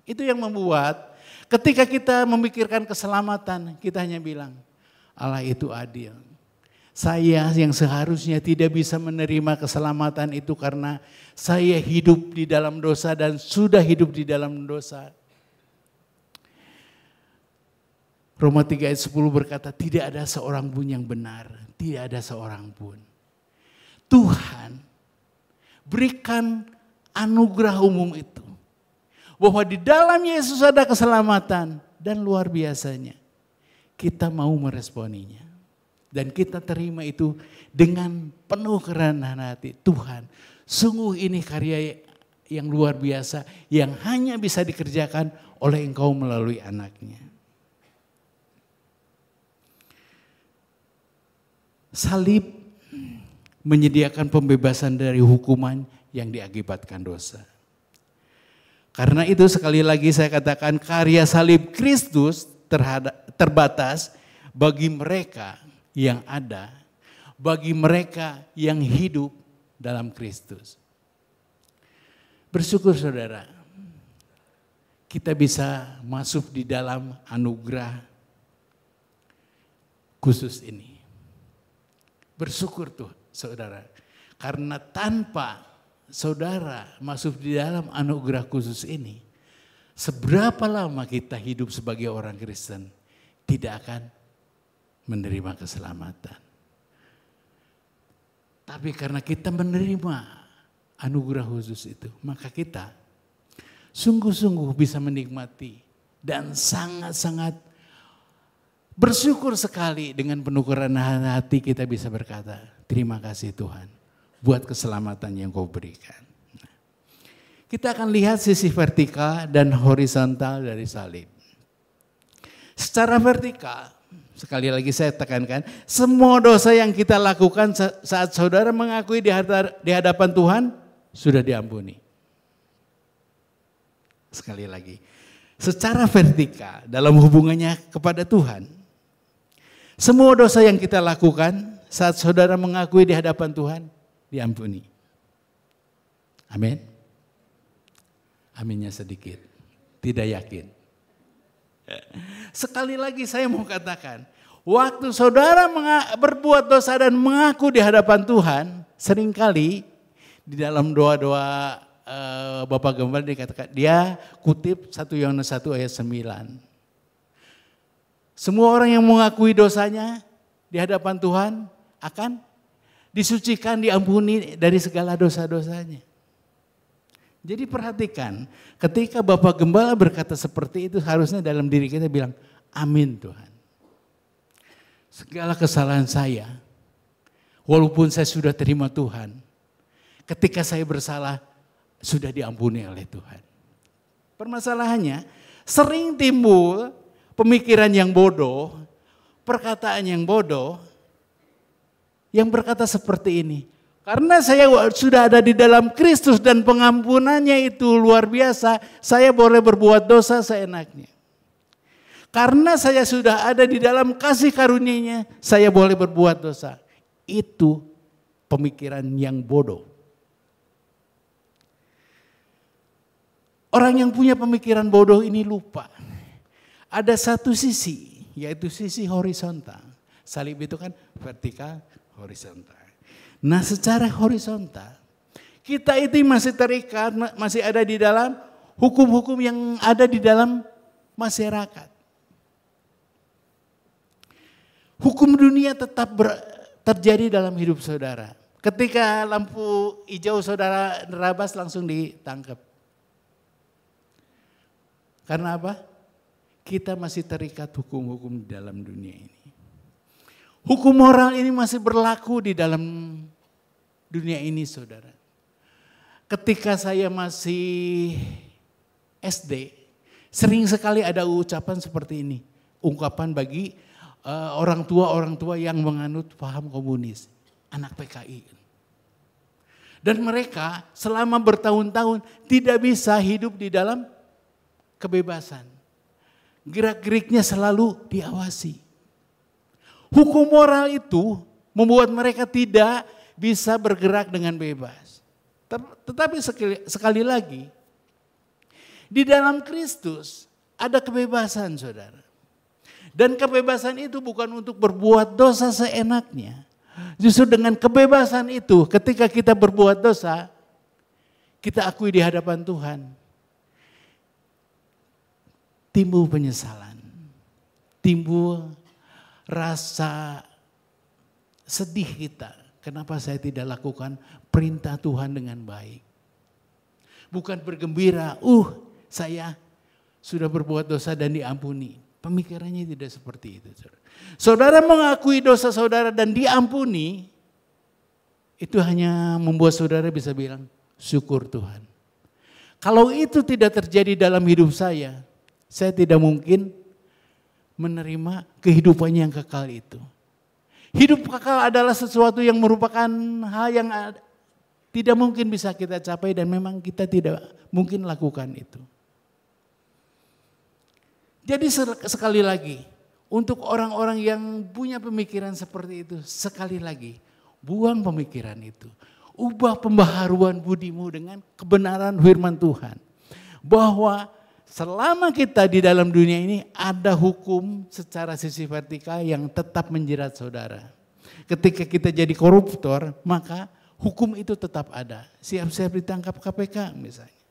Itu yang membuat ketika kita memikirkan keselamatan, kita hanya bilang, Allah itu adil. Saya yang seharusnya tidak bisa menerima keselamatan itu karena saya hidup di dalam dosa dan sudah hidup di dalam dosa. Roma 3 ayat 10 berkata, tidak ada seorang pun yang benar, tidak ada seorang pun. Tuhan berikan anugerah umum itu, bahwa di dalam Yesus ada keselamatan dan luar biasanya kita mau meresponinya. Dan kita terima itu dengan penuh kerendahan hati. Tuhan, sungguh ini karya yang luar biasa yang hanya bisa dikerjakan oleh Engkau melalui anak-Nya. Salib menyediakan pembebasan dari hukuman yang diakibatkan dosa. Karena itu sekali lagi saya katakan karya salib Kristus terbatas bagi mereka yang ada, bagi mereka yang hidup dalam Kristus. Bersyukur saudara, kita bisa masuk di dalam anugerah khusus ini. Bersyukur tuh saudara, karena tanpa saudara masuk di dalam anugerah khusus ini, seberapa lama kita hidup sebagai orang Kristen tidak akan menerima keselamatan. Tapi karena kita menerima anugerah khusus itu, maka kita sungguh-sungguh bisa menikmati dan sangat-sangat bersyukur sekali dengan penuh kerendahan hati kita bisa berkata, terima kasih Tuhan buat keselamatan yang Kau berikan. Kita akan lihat sisi vertikal dan horizontal dari salib. Secara vertikal, sekali lagi saya tekankan, semua dosa yang kita lakukan saat saudara mengakui di hadapan Tuhan sudah diampuni. Sekali lagi, secara vertikal dalam hubungannya kepada Tuhan, semua dosa yang kita lakukan saat saudara mengakui di hadapan Tuhan diampuni. Amin. Aminnya sedikit, tidak yakin. Sekali lagi saya mau katakan, waktu saudara berbuat dosa dan mengaku di hadapan Tuhan, seringkali di dalam doa-doa Bapak Gembala dikatakan, dia kutip 1 Yohanes 1 ayat 9. Semua orang yang mengakui dosanya di hadapan Tuhan akan disucikan, diampuni dari segala dosa-dosanya. Jadi perhatikan, ketika Bapak Gembala berkata seperti itu, harusnya dalam diri kita bilang, amin Tuhan. Segala kesalahan saya, walaupun saya sudah terima Tuhan, ketika saya bersalah, sudah diampuni oleh Tuhan. Permasalahannya, sering timbul pemikiran yang bodoh, perkataan yang bodoh, yang berkata seperti ini. Karena saya sudah ada di dalam Kristus dan pengampunannya itu luar biasa, saya boleh berbuat dosa seenaknya. Karena saya sudah ada di dalam kasih karunia-Nya, saya boleh berbuat dosa. Itu pemikiran yang bodoh. Orang yang punya pemikiran bodoh ini lupa. Ada satu sisi, yaitu sisi horizontal. Salib itu kan vertikal, horizontal. Nah, secara horizontal, kita itu masih terikat, masih ada di dalam hukum-hukum yang ada di dalam masyarakat. Hukum dunia tetap terjadi dalam hidup saudara. Ketika lampu hijau saudara nerabas langsung ditangkap. Karena apa? Kita masih terikat hukum-hukum di dalam dunia ini. Hukum moral ini masih berlaku di dalam dunia ini saudara. Ketika saya masih SD, sering sekali ada ucapan seperti ini. Ungkapan bagi orang tua yang menganut paham komunis. Anak PKI. Dan mereka selama bertahun-tahun tidak bisa hidup di dalam kebebasan. Gerak-geriknya selalu diawasi. Hukum moral itu membuat mereka tidak bisa bergerak dengan bebas. Tetapi sekali lagi, di dalam Kristus ada kebebasan saudara. Dan kebebasan itu bukan untuk berbuat dosa seenaknya. Justru dengan kebebasan itu ketika kita berbuat dosa, kita akui di hadapan Tuhan. Timbul penyesalan, timbul rasa sedih kita. Kenapa saya tidak lakukan perintah Tuhan dengan baik? Bukan bergembira, saya sudah berbuat dosa dan diampuni. Pemikirannya tidak seperti itu. Saudara mengakui dosa saudara dan diampuni, itu hanya membuat saudara bisa bilang, syukur Tuhan. Kalau itu tidak terjadi dalam hidup saya tidak mungkin menerima kehidupannya yang kekal itu. Hidup kekal adalah sesuatu yang merupakan hal yang tidak mungkin bisa kita capai dan memang kita tidak mungkin lakukan itu. Jadi sekali lagi, untuk orang-orang yang punya pemikiran seperti itu, sekali lagi, buang pemikiran itu. Ubah pembaharuan budimu dengan kebenaran firman Tuhan. Bahwa selama kita di dalam dunia ini ada hukum secara sisi vertikal yang tetap menjerat saudara. Ketika kita jadi koruptor, maka hukum itu tetap ada. Siap-siap ditangkap KPK misalnya.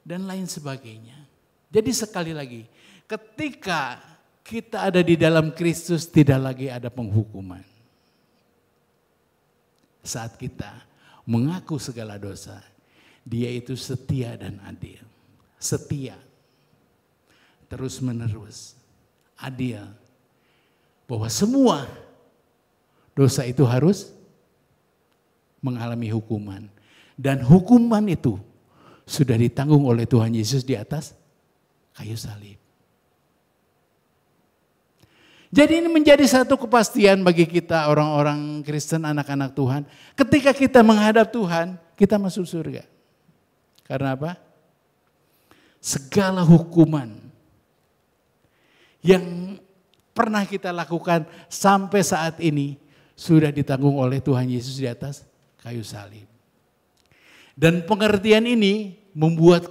Dan lain sebagainya. Jadi sekali lagi, ketika kita ada di dalam Kristus tidak lagi ada penghukuman. Saat kita mengaku segala dosa, Dia itu setia dan adil. Setia, terus menerus, adil, bahwa semua dosa itu harus mengalami hukuman. Dan hukuman itu sudah ditanggung oleh Tuhan Yesus di atas kayu salib. Jadi ini menjadi satu kepastian bagi kita orang-orang Kristen, anak-anak Tuhan. Ketika kita menghadap Tuhan, kita masuk surga. Karena apa? Segala hukuman yang pernah kita lakukan sampai saat ini sudah ditanggung oleh Tuhan Yesus di atas kayu salib. Dan pengertian ini membuat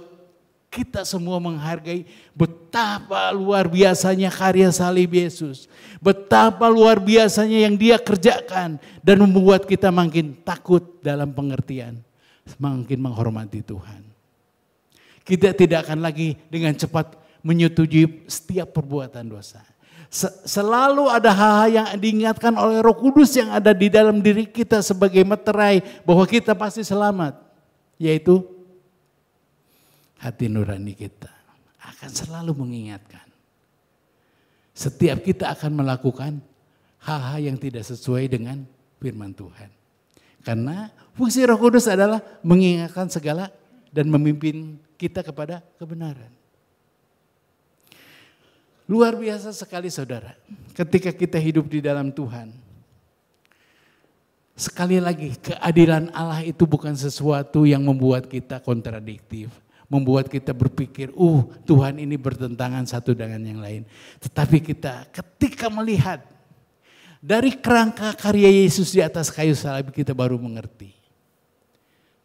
kita semua menghargai betapa luar biasanya karya salib Yesus. Betapa luar biasanya yang Dia kerjakan dan membuat kita makin takut dalam pengertian, makin menghormati Tuhan. Kita tidak akan lagi dengan cepat menyetujui setiap perbuatan dosa. Selalu ada hal-hal yang diingatkan oleh Roh Kudus yang ada di dalam diri kita sebagai meterai bahwa kita pasti selamat. Yaitu hati nurani kita akan selalu mengingatkan. Setiap kita akan melakukan hal-hal yang tidak sesuai dengan firman Tuhan. Karena fungsi Roh Kudus adalah mengingatkan segala dan memimpin kita kepada kebenaran. Luar biasa sekali saudara, ketika kita hidup di dalam Tuhan. Sekali lagi, keadilan Allah itu bukan sesuatu yang membuat kita kontradiktif. Membuat kita berpikir, Tuhan ini bertentangan satu dengan yang lain. Tetapi kita ketika melihat dari kerangka karya Yesus di atas kayu salib, kita baru mengerti.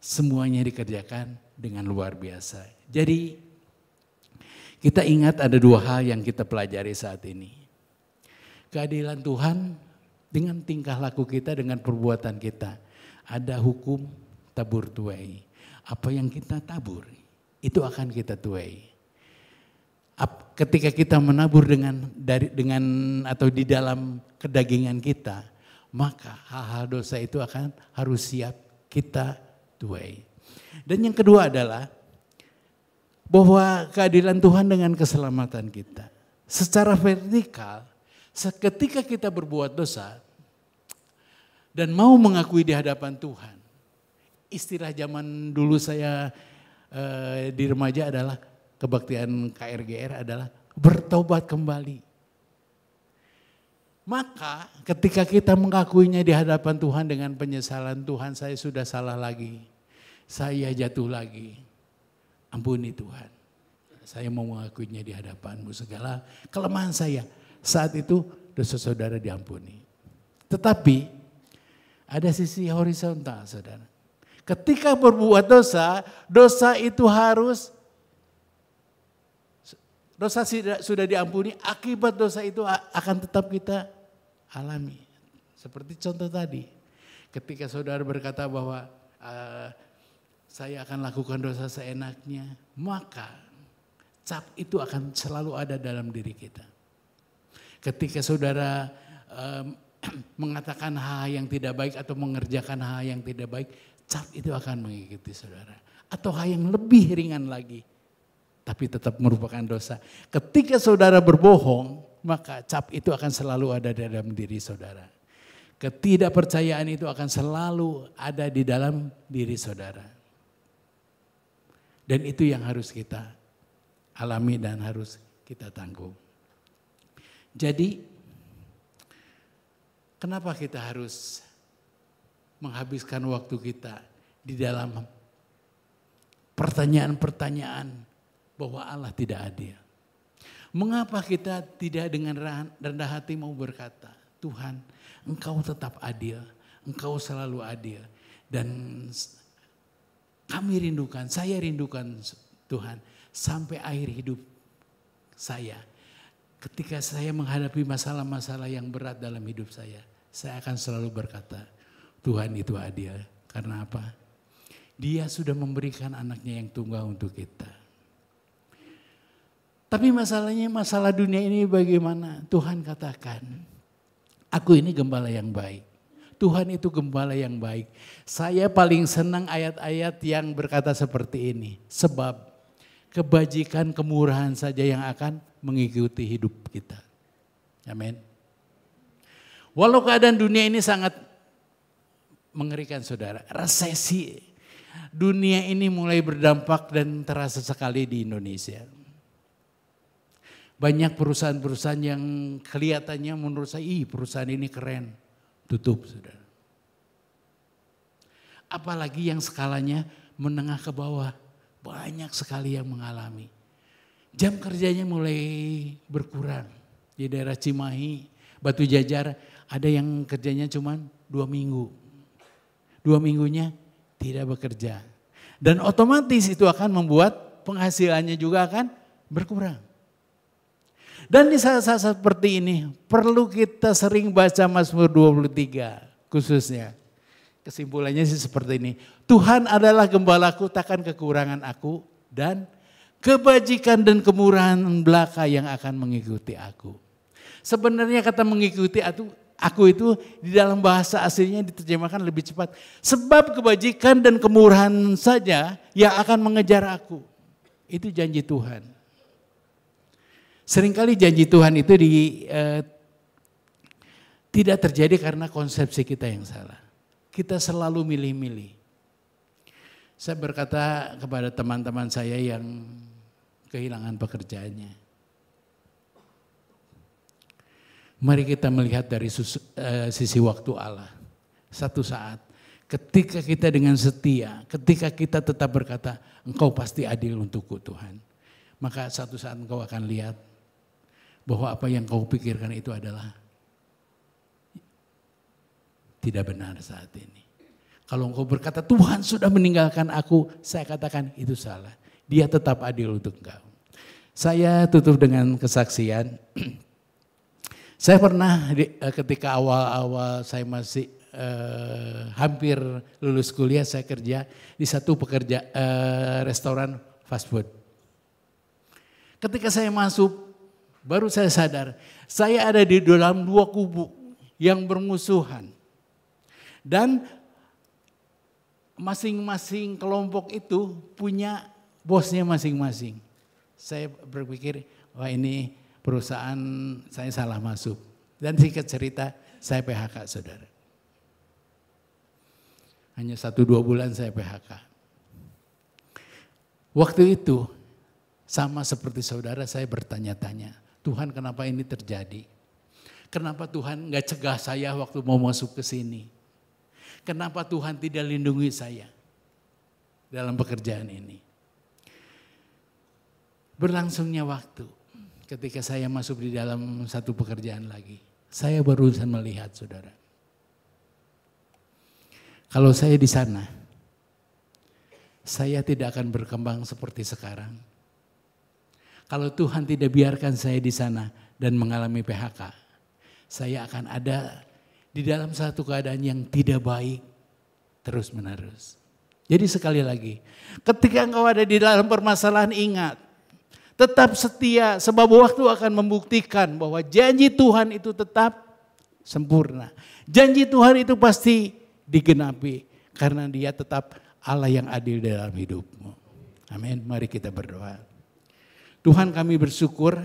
Semuanya dikerjakan dengan luar biasa. Jadi kita ingat ada dua hal yang kita pelajari saat ini. Keadilan Tuhan dengan tingkah laku kita, dengan perbuatan kita. Ada hukum tabur tuai. Apa yang kita tabur, itu akan kita tuai. Ketika kita menabur atau di dalam kedagingan kita, maka hal-hal dosa itu harus siap kita tuai. Dan yang kedua adalah bahwa keadilan Tuhan dengan keselamatan kita. Secara vertikal, ketika kita berbuat dosa dan mau mengakui di hadapan Tuhan, istilah zaman dulu saya di remaja adalah kebaktian KRGR adalah bertobat kembali. Maka ketika kita mengakuinya di hadapan Tuhan dengan penyesalan, Tuhan saya sudah salah lagi, saya jatuh lagi. Ampuni Tuhan, saya mau mengakuinya di hadapan-Mu segala kelemahan saya. Saat itu dosa saudara diampuni. Tetapi ada sisi horizontal saudara. Ketika berbuat dosa, dosa itu dosa sudah diampuni, akibat dosa itu akan tetap kita alami. Seperti contoh tadi, ketika saudara berkata bahwa saya akan lakukan dosa seenaknya, maka cap itu akan selalu ada dalam diri kita. Ketika saudara mengatakan hal yang tidak baik atau mengerjakan hal yang tidak baik, cap itu akan mengikuti saudara. Atau hal yang lebih ringan lagi, tapi tetap merupakan dosa. Ketika saudara berbohong, maka cap itu akan selalu ada dalam diri saudara. Ketidakpercayaan itu akan selalu ada di dalam diri saudara. Dan itu yang harus kita alami dan harus kita tanggung. Jadi, kenapa kita harus menghabiskan waktu kita di dalam pertanyaan-pertanyaan bahwa Allah tidak adil? Mengapa kita tidak dengan rendah hati mau berkata, Tuhan, Engkau tetap adil, Engkau selalu adil. Dan kami rindukan, saya rindukan Tuhan sampai akhir hidup saya. Ketika saya menghadapi masalah-masalah yang berat dalam hidup saya akan selalu berkata, Tuhan itu adil. Karena apa? Dia sudah memberikan anaknya yang tunggal untuk kita. Tapi masalahnya, masalah dunia ini bagaimana? Tuhan katakan, aku ini gembala yang baik. Tuhan itu gembala yang baik. Saya paling senang ayat-ayat yang berkata seperti ini. Sebab kebajikan kemurahan saja yang akan mengikuti hidup kita. Amin. Walau keadaan dunia ini sangat mengerikan saudara. Resesi. Dunia ini mulai berdampak dan terasa sekali di Indonesia. Banyak perusahaan-perusahaan yang kelihatannya menurut saya, perusahaan ini keren. Tutup saudara. Apalagi yang skalanya menengah ke bawah. Banyak sekali yang mengalami. Jam kerjanya mulai berkurang. Di daerah Cimahi, Batu Jajar ada yang kerjanya cuma 2 minggu. 2 minggunya tidak bekerja. Dan otomatis itu akan membuat penghasilannya juga akan berkurang. Dan di saat-saat seperti ini perlu kita sering baca Mazmur 23 khususnya. Kesimpulannya sih seperti ini. Tuhan adalah gembalaku, takkan kekurangan aku, dan kebajikan dan kemurahan belaka yang akan mengikuti aku. Sebenarnya kata mengikuti aku itu di dalam bahasa aslinya diterjemahkan lebih cepat. Sebab kebajikan dan kemurahan saja yang akan mengejar aku. Itu janji Tuhan. Seringkali janji Tuhan itu tidak terjadi karena konsepsi kita yang salah. Kita selalu milih-milih. Saya berkata kepada teman-teman saya yang kehilangan pekerjaannya. Mari kita melihat dari sisi waktu Allah. Satu saat ketika kita dengan setia, ketika kita tetap berkata, Engkau pasti adil untukku Tuhan. Maka satu saat engkau akan lihat bahwa apa yang kau pikirkan itu adalah tidak benar saat ini. Kalau engkau berkata Tuhan sudah meninggalkan aku, saya katakan itu salah. Dia tetap adil untuk engkau. Saya tutup dengan kesaksian. Saya pernah ketika awal-awal saya masih hampir lulus kuliah, saya kerja di satu restoran fast food. Ketika saya masuk, baru saya sadar, saya ada di dalam dua kubu yang bermusuhan. Dan masing-masing kelompok itu punya bosnya masing-masing. Saya berpikir, wah ini perusahaan saya salah masuk. Dan singkat cerita, saya PHK saudara. Hanya 1-2 bulan saya PHK. Waktu itu, sama seperti saudara saya bertanya-tanya, Tuhan kenapa ini terjadi? Kenapa Tuhan gak cegah saya waktu mau masuk ke sini? Kenapa Tuhan tidak lindungi saya dalam pekerjaan ini? Berlangsungnya waktu, ketika saya masuk di dalam satu pekerjaan lagi, saya barusan melihat saudara. Kalau saya di sana, saya tidak akan berkembang seperti sekarang. Kalau Tuhan tidak biarkan saya di sana dan mengalami PHK, saya akan ada di dalam satu keadaan yang tidak baik terus menerus. Jadi sekali lagi, ketika engkau ada di dalam permasalahan ingat, tetap setia sebab waktu akan membuktikan bahwa janji Tuhan itu tetap sempurna. Janji Tuhan itu pasti digenapi karena Dia tetap Allah yang adil dalam hidupmu. Amin. Mari kita berdoa. Tuhan, kami bersyukur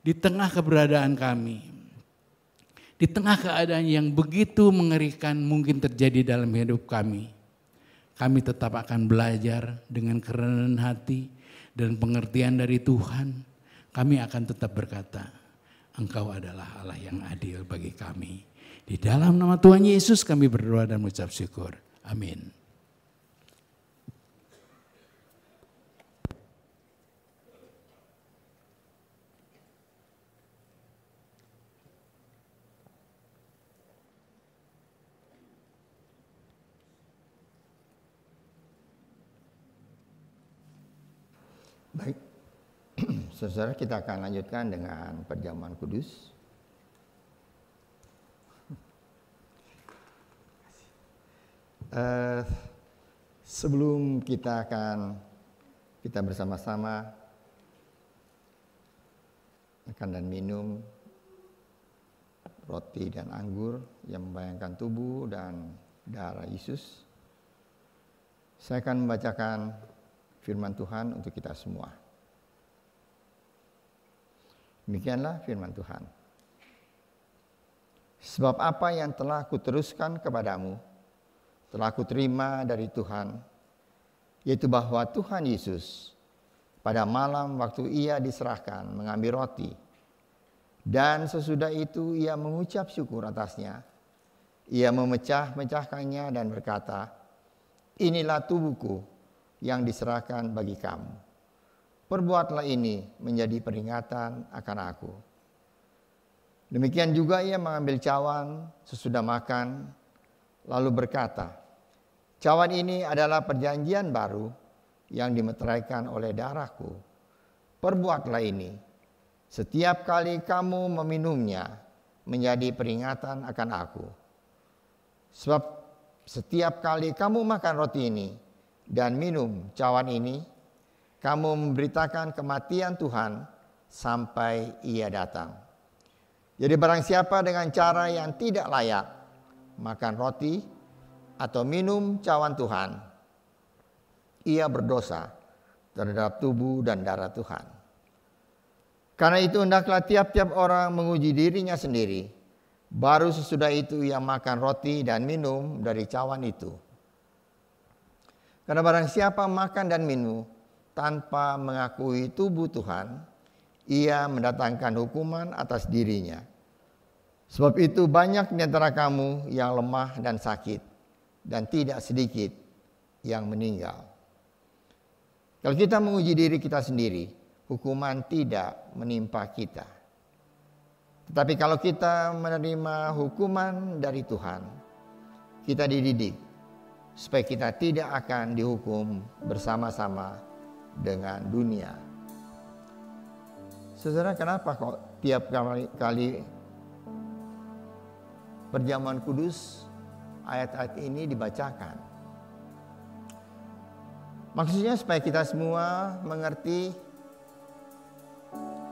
di tengah keberadaan kami, di tengah keadaan yang begitu mengerikan mungkin terjadi dalam hidup kami tetap akan belajar dengan kerendahan hati dan pengertian dari Tuhan. Kami akan tetap berkata, Engkau adalah Allah yang adil bagi kami. Di dalam nama Tuhan Yesus kami berdoa dan mengucap syukur. Amin. Baik, saudara kita akan lanjutkan dengan perjamuan kudus. Sebelum kita bersama-sama makan dan minum roti dan anggur yang membayangkan tubuh dan darah Yesus, saya akan membacakan firman Tuhan untuk kita semua. Demikianlah firman Tuhan. Sebab apa yang telah kuteruskan kepadamu, telah kuterima dari Tuhan, yaitu bahwa Tuhan Yesus pada malam waktu Ia diserahkan mengambil roti, dan sesudah itu Ia mengucap syukur atasnya, Ia memecah-mecahkannya dan berkata, inilah tubuhku yang diserahkan bagi kamu. Perbuatlah ini menjadi peringatan akan aku. Demikian juga Ia mengambil cawan sesudah makan, lalu berkata, cawan ini adalah perjanjian baru yang dimeteraikan oleh darahku. Perbuatlah ini setiap kali kamu meminumnya menjadi peringatan akan aku. Sebab setiap kali kamu makan roti ini dan minum cawan ini, kamu memberitakan kematian Tuhan sampai Ia datang. Jadi barang siapa dengan cara yang tidak layak makan roti atau minum cawan Tuhan, ia berdosa terhadap tubuh dan darah Tuhan. Karena itu hendaklah tiap-tiap orang menguji dirinya sendiri, baru sesudah itu ia makan roti dan minum dari cawan itu. Karena barang siapa makan dan minum tanpa mengakui tubuh Tuhan, ia mendatangkan hukuman atas dirinya. Sebab itu banyak di antara kamu yang lemah dan sakit, dan tidak sedikit yang meninggal. Kalau kita menguji diri kita sendiri, hukuman tidak menimpa kita. Tetapi kalau kita menerima hukuman dari Tuhan, kita dididik supaya kita tidak akan dihukum bersama-sama dengan dunia. Saudara, kenapa kok tiap kali perjamuan kudus ayat-ayat ini dibacakan? Maksudnya supaya kita semua mengerti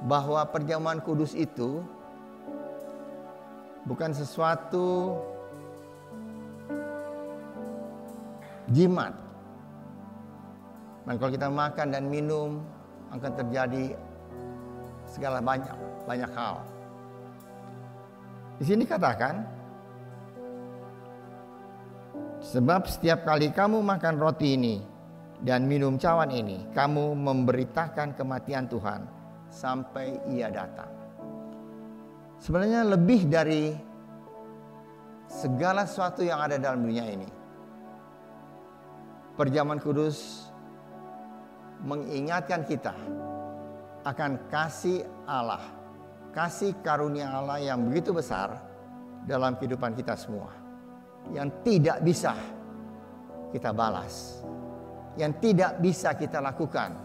bahwa perjamuan kudus itu bukan sesuatu jimat. Dan kalau kita makan dan minum akan terjadi segala banyak hal. Di sini katakan, sebab setiap kali kamu makan roti ini dan minum cawan ini, kamu memberitakan kematian Tuhan sampai ia datang. Sebenarnya lebih dari segala sesuatu yang ada dalam dunia ini, perjamuan kudus mengingatkan kita akan kasih Allah, kasih karunia Allah yang begitu besar dalam kehidupan kita semua, yang tidak bisa kita balas, yang tidak bisa kita lakukan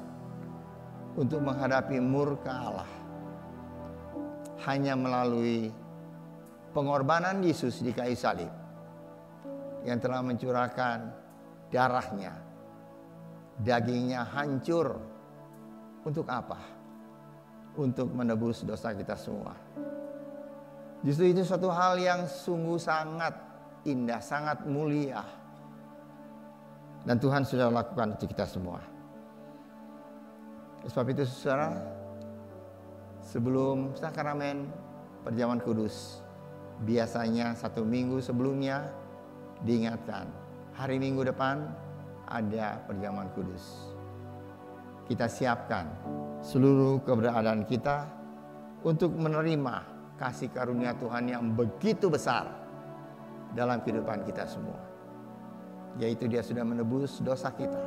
untuk menghadapi murka Allah. Hanya melalui pengorbanan Yesus di kayu salib yang telah mencurahkan darahnya, dagingnya hancur. Untuk apa? Untuk menebus dosa kita semua. Justru itu suatu hal yang sungguh sangat indah, sangat mulia. Dan Tuhan sudah lakukan untuk kita semua. Sebab itu saudara, sebelum sakramen perjamuan kudus, biasanya 1 minggu sebelumnya diingatkan, hari Minggu depan ada perjamuan kudus. Kita siapkan seluruh keberadaan kita untuk menerima kasih karunia Tuhan yang begitu besar dalam kehidupan kita semua. Yaitu Dia sudah menebus dosa kita,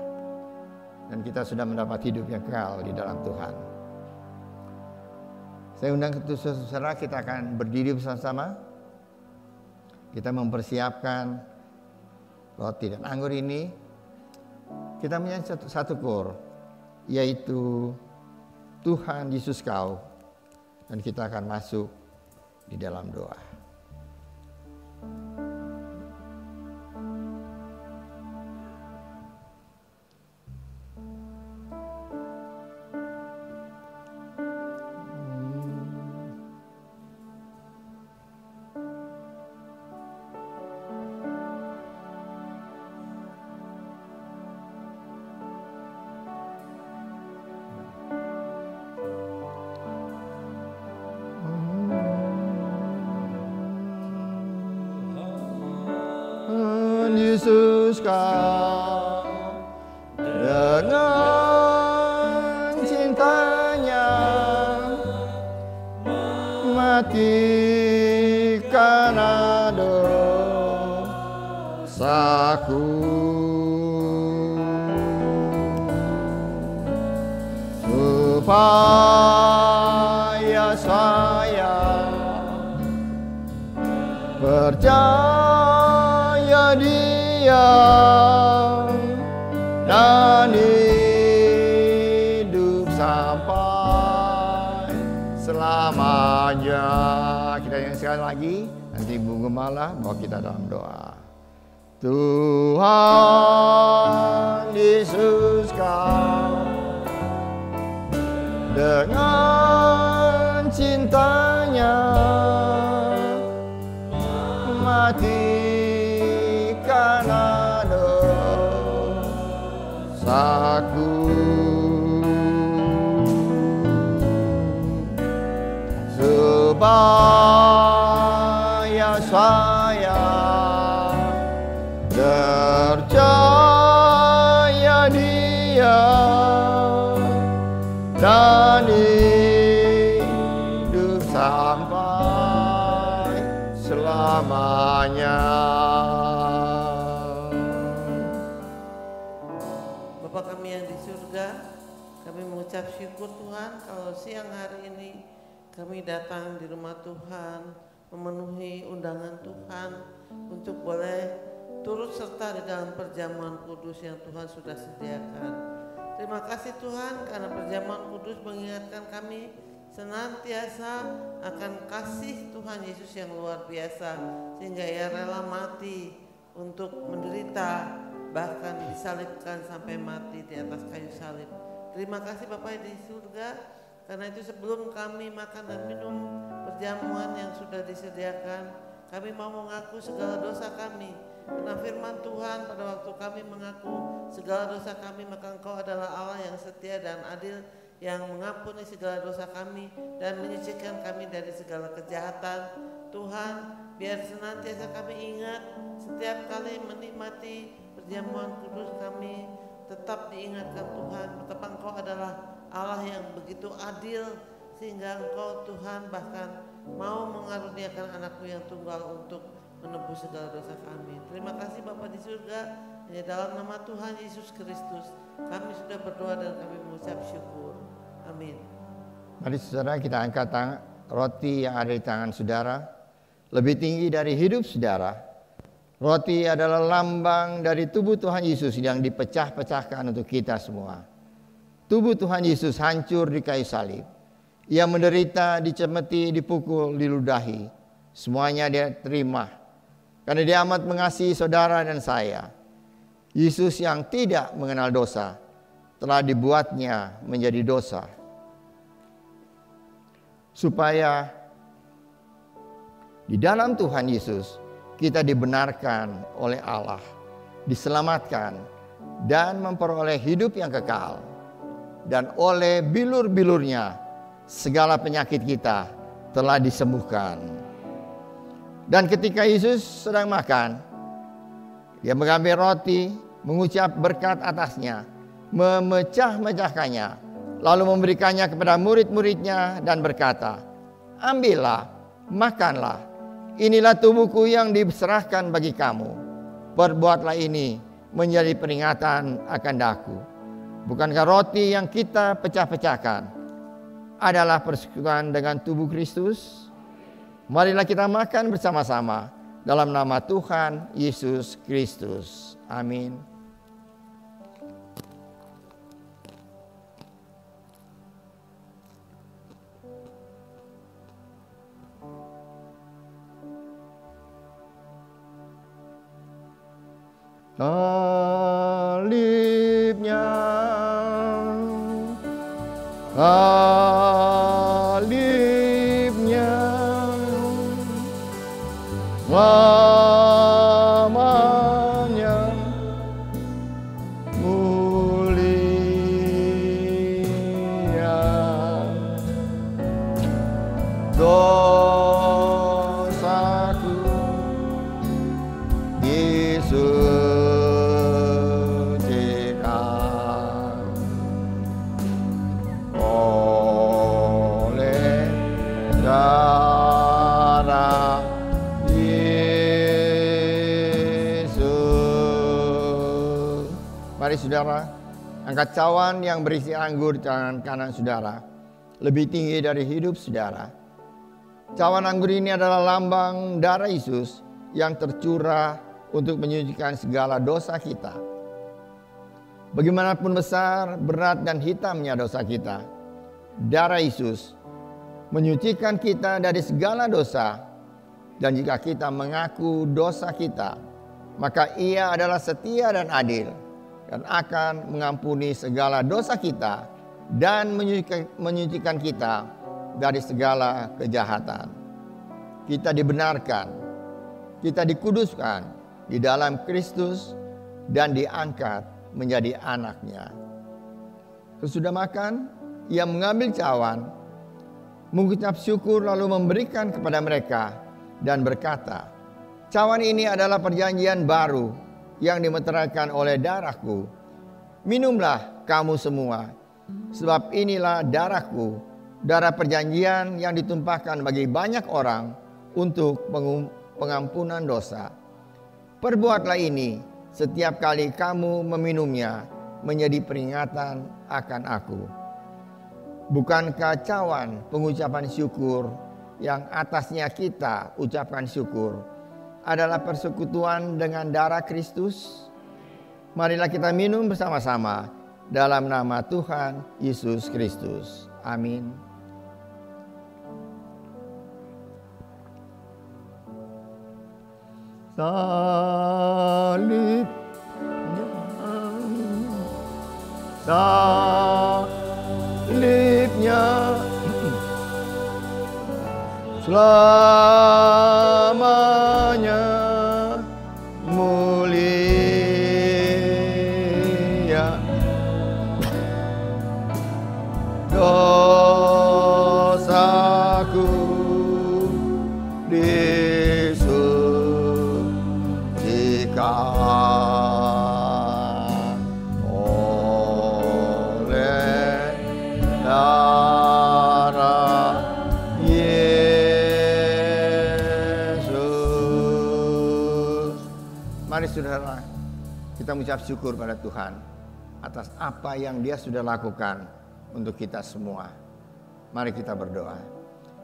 dan kita sudah mendapat hidup yang kekal di dalam Tuhan. Saya undang saudara, kita akan berdiri bersama-sama. Kita mempersiapkan roti dan anggur ini. Kita menyanyi satu kor, yaitu Tuhan Yesus Kau, dan kita akan masuk di dalam doa. Yesus Kau dengan cintanya mati karena dosaku, supaya saya percaya Dia dan hidup sampai selamanya. Kita nyanyi sekali lagi, nanti Ibu Gembala bawa kita dalam doa. Tuhan Yesus Kau dengan cintanya mati karena dosaku. Supaya saya percaya Dia dan hidup sampai selamanya. Bapa kami yang di surga, kami mengucap syukur Tuhan kalau siang hari ini kami datang di rumah Tuhan, memenuhi undangan Tuhan untuk boleh turut serta di dalam perjamuan kudus yang Tuhan sudah sediakan. Terima kasih Tuhan karena perjamuan kudus mengingatkan kami senantiasa akan kasih Tuhan Yesus yang luar biasa, sehingga Ia rela mati untuk menderita, bahkan disalibkan sampai mati di atas kayu salib. Terima kasih Bapa di surga. Karena itu sebelum kami makan dan minum perjamuan yang sudah disediakan, kami mau mengaku segala dosa kami. Karena firman Tuhan pada waktu kami mengaku segala dosa kami, maka Engkau adalah Allah yang setia dan adil, yang mengampuni segala dosa kami dan menyucikan kami dari segala kejahatan. Tuhan, biar senantiasa kami ingat setiap kali menikmati perjamuan kudus kami, tetap diingatkan Tuhan betapa Engkau adalah Allah yang begitu adil, sehingga Engkau Tuhan bahkan mau mengaruniakan anakmu yang tunggal untuk menebus segala dosa kami. Terima kasih Bapa di surga, hanya dalam nama Tuhan Yesus Kristus kami sudah berdoa dan kami mengucap syukur. Amin. Mari saudara kita angkat roti yang ada di tangan saudara, lebih tinggi dari hidup saudara. Roti adalah lambang dari tubuh Tuhan Yesus yang dipecah-pecahkan untuk kita semua. Tubuh Tuhan Yesus hancur di kayu salib. Ia menderita, dicemeti, dipukul, diludahi. Semuanya Dia terima. Karena Dia amat mengasihi saudara dan saya. Yesus yang tidak mengenal dosa telah dibuatnya menjadi dosa. Supaya di dalam Tuhan Yesus kita dibenarkan oleh Allah, diselamatkan dan memperoleh hidup yang kekal. Dan oleh bilur-bilurnya segala penyakit kita telah disembuhkan. Dan ketika Yesus sedang makan, Dia mengambil roti, mengucap berkat atasnya, memecah-mecahkannya, lalu memberikannya kepada murid-muridnya dan berkata, "Ambillah, makanlah, inilah tubuhku yang diserahkan bagi kamu. Perbuatlah ini menjadi peringatan akan daku." Bukankah roti yang kita pecah-pecahkan adalah persekutuan dengan tubuh Kristus? Marilah kita makan bersama-sama dalam nama Tuhan Yesus Kristus. Amin. Salibnya, salibnya, lamanya mulia, dosaku Yesus. Mari saudara, angkat cawan yang berisi anggur di tangan kanan saudara, lebih tinggi dari hidup saudara. Cawan anggur ini adalah lambang darah Yesus yang tercurah untuk menyucikan segala dosa kita. Bagaimanapun besar, berat, dan hitamnya dosa kita, darah Yesus menyucikan kita dari segala dosa. Dan jika kita mengaku dosa kita, maka Ia adalah setia dan adil dan akan mengampuni segala dosa kita dan menyucikan kita dari segala kejahatan. Kita dibenarkan kita dikuduskan di dalam Kristus dan diangkat menjadi anaknya. Sesudah makan, ia mengambil cawan, mengucap syukur lalu memberikan kepada mereka dan berkata, "Cawan ini adalah perjanjian baru yang dimeteraikan oleh darahku. Minumlah kamu semua, sebab inilah darahku, darah perjanjian yang ditumpahkan bagi banyak orang untuk pengampunan dosa. Perbuatlah ini setiap kali kamu meminumnya menjadi peringatan akan aku." Bukankah cawan pengucapan syukur yang atasnya kita ucapkan syukur adalah persekutuan dengan darah Kristus? Marilah kita minum bersama-sama dalam nama Tuhan Yesus Kristus. Amin. Salib, salibnya selamanya mulia, dosaku disucikan oleh darah Yesus. Mari saudara, kita mengucap syukur pada Tuhan atas apa yang Dia sudah lakukan untuk kita semua. Mari kita berdoa.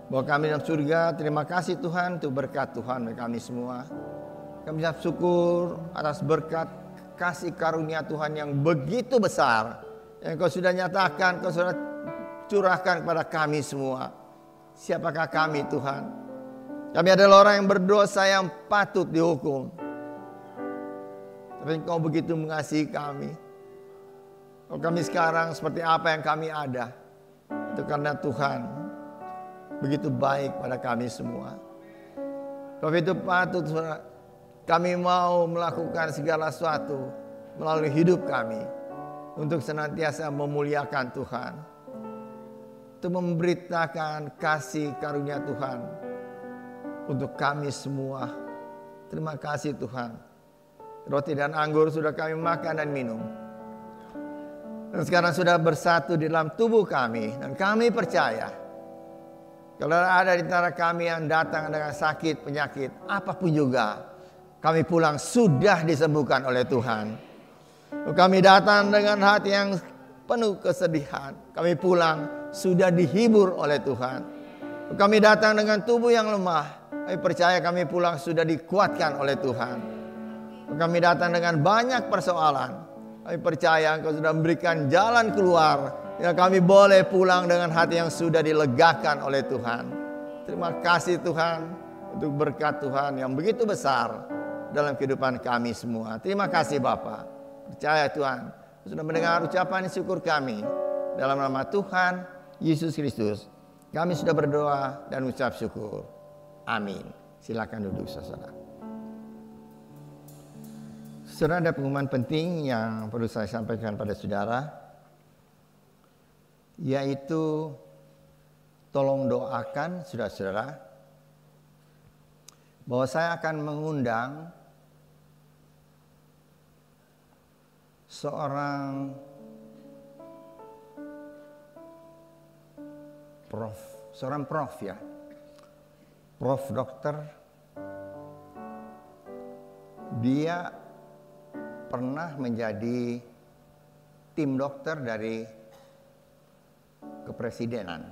Bahwa kami dalam surga, terima kasih Tuhan untuk berkat Tuhan bagi kami semua. Kami mengucap syukur atas berkat kasih karunia Tuhan yang begitu besar, yang Kau sudah nyatakan, Kau sudah curahkan kepada kami semua. Siapakah kami Tuhan? Kami adalah orang yang berdosa yang patut dihukum. Tapi Kau begitu mengasihi kami. Kalau kami sekarang seperti apa yang kami ada, itu karena Tuhan begitu baik pada kami semua. Kalau itu patut kami mau melakukan segala sesuatu melalui hidup kami untuk senantiasa memuliakan Tuhan, untuk memberitakan kasih karunia Tuhan untuk kami semua. Terima kasih Tuhan. Roti dan anggur sudah kami makan dan minum, dan sekarang sudah bersatu di dalam tubuh kami. Dan kami percaya kalau ada di antara kami yang datang dengan sakit, penyakit, apapun juga, kami pulang sudah disembuhkan oleh Tuhan. Kami datang dengan hati yang penuh kesedihan, kami pulang sudah dihibur oleh Tuhan. Kami datang dengan tubuh yang lemah, kami percaya kami pulang sudah dikuatkan oleh Tuhan. Kami datang dengan banyak persoalan, kami percaya Engkau sudah memberikan jalan keluar, ya kami boleh pulang dengan hati yang sudah dilegakan oleh Tuhan. Terima kasih Tuhan untuk berkat Tuhan yang begitu besar dalam kehidupan kami semua. Terima kasih Bapa. Percaya Tuhan sudah mendengar ucapan syukur kami. Dalam nama Tuhan Yesus Kristus kami sudah berdoa dan ucap syukur. Amin. Silakan duduk saudara. Saudara, ada pengumuman penting yang perlu saya sampaikan pada saudara, yaitu tolong doakan saudara-saudara bahwa saya akan mengundang seorang prof ya, prof dokter. Dia pernah menjadi tim dokter dari kepresidenan.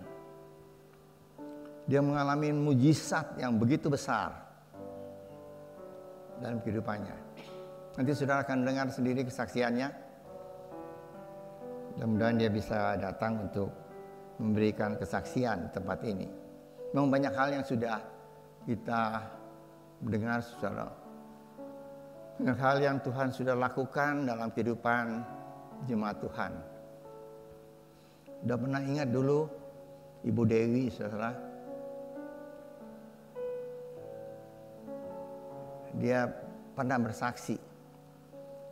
Dia mengalami mujizat yang begitu besar dalam kehidupannya. Nanti saudara akan dengar sendiri kesaksiannya. Mudah-mudahan dia bisa datang untuk memberikan kesaksian di tempat ini. Memang banyak hal yang sudah kita dengar saudara. Banyak hal yang Tuhan sudah lakukan dalam kehidupan jemaat Tuhan. Udah pernah ingat dulu Ibu Dewi, saudara? dia pernah bersaksi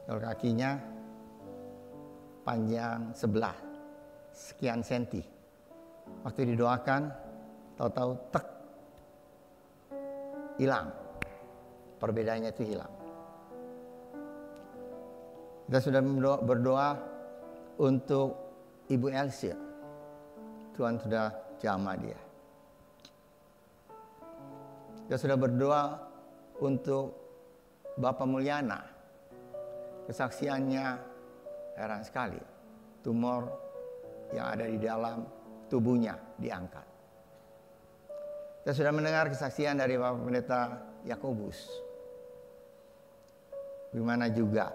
kalau kakinya panjang sebelah sekian senti. Waktu didoakan, tahu-tahu tek, hilang. Perbedaannya itu hilang. Kita sudah berdoa untuk Ibu Elsie. Tuhan sudah jamah dia. Kita sudah berdoa untuk Bapak Mulyana. Kesaksiannya heran sekali. Tumor yang ada di dalam tubuhnya diangkat. Kita sudah mendengar kesaksian dari Bapak Pendeta Yakobus. Bagaimana juga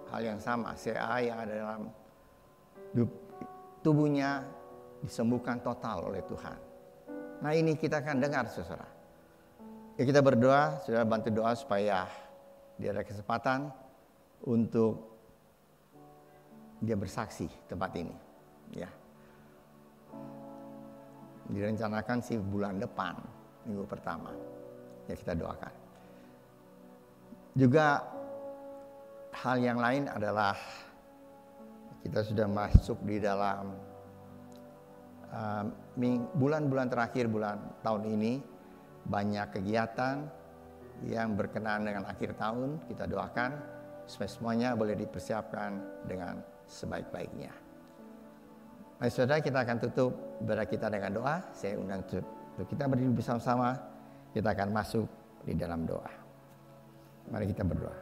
hal yang sama, CA yang ada dalam tubuhnya disembuhkan total oleh Tuhan. Nah, ini kita akan dengar, saudara. Ya, kita berdoa, saudara bantu doa supaya dia ada kesempatan untuk dia bersaksi tempat ini. Ya, direncanakan sih bulan depan, minggu pertama. Ya, kita doakan. Juga hal yang lain adalah kita sudah masuk di dalam bulan-bulan terakhir bulan tahun ini, banyak kegiatan yang berkenaan dengan akhir tahun. Kita doakan supaya semuanya boleh dipersiapkan dengan sebaik-baiknya. Mari saudara, kita akan tutup ibadah kita dengan doa. Saya undang untuk kita berdiri bersama-sama. Kita akan masuk di dalam doa. Mari kita berdoa.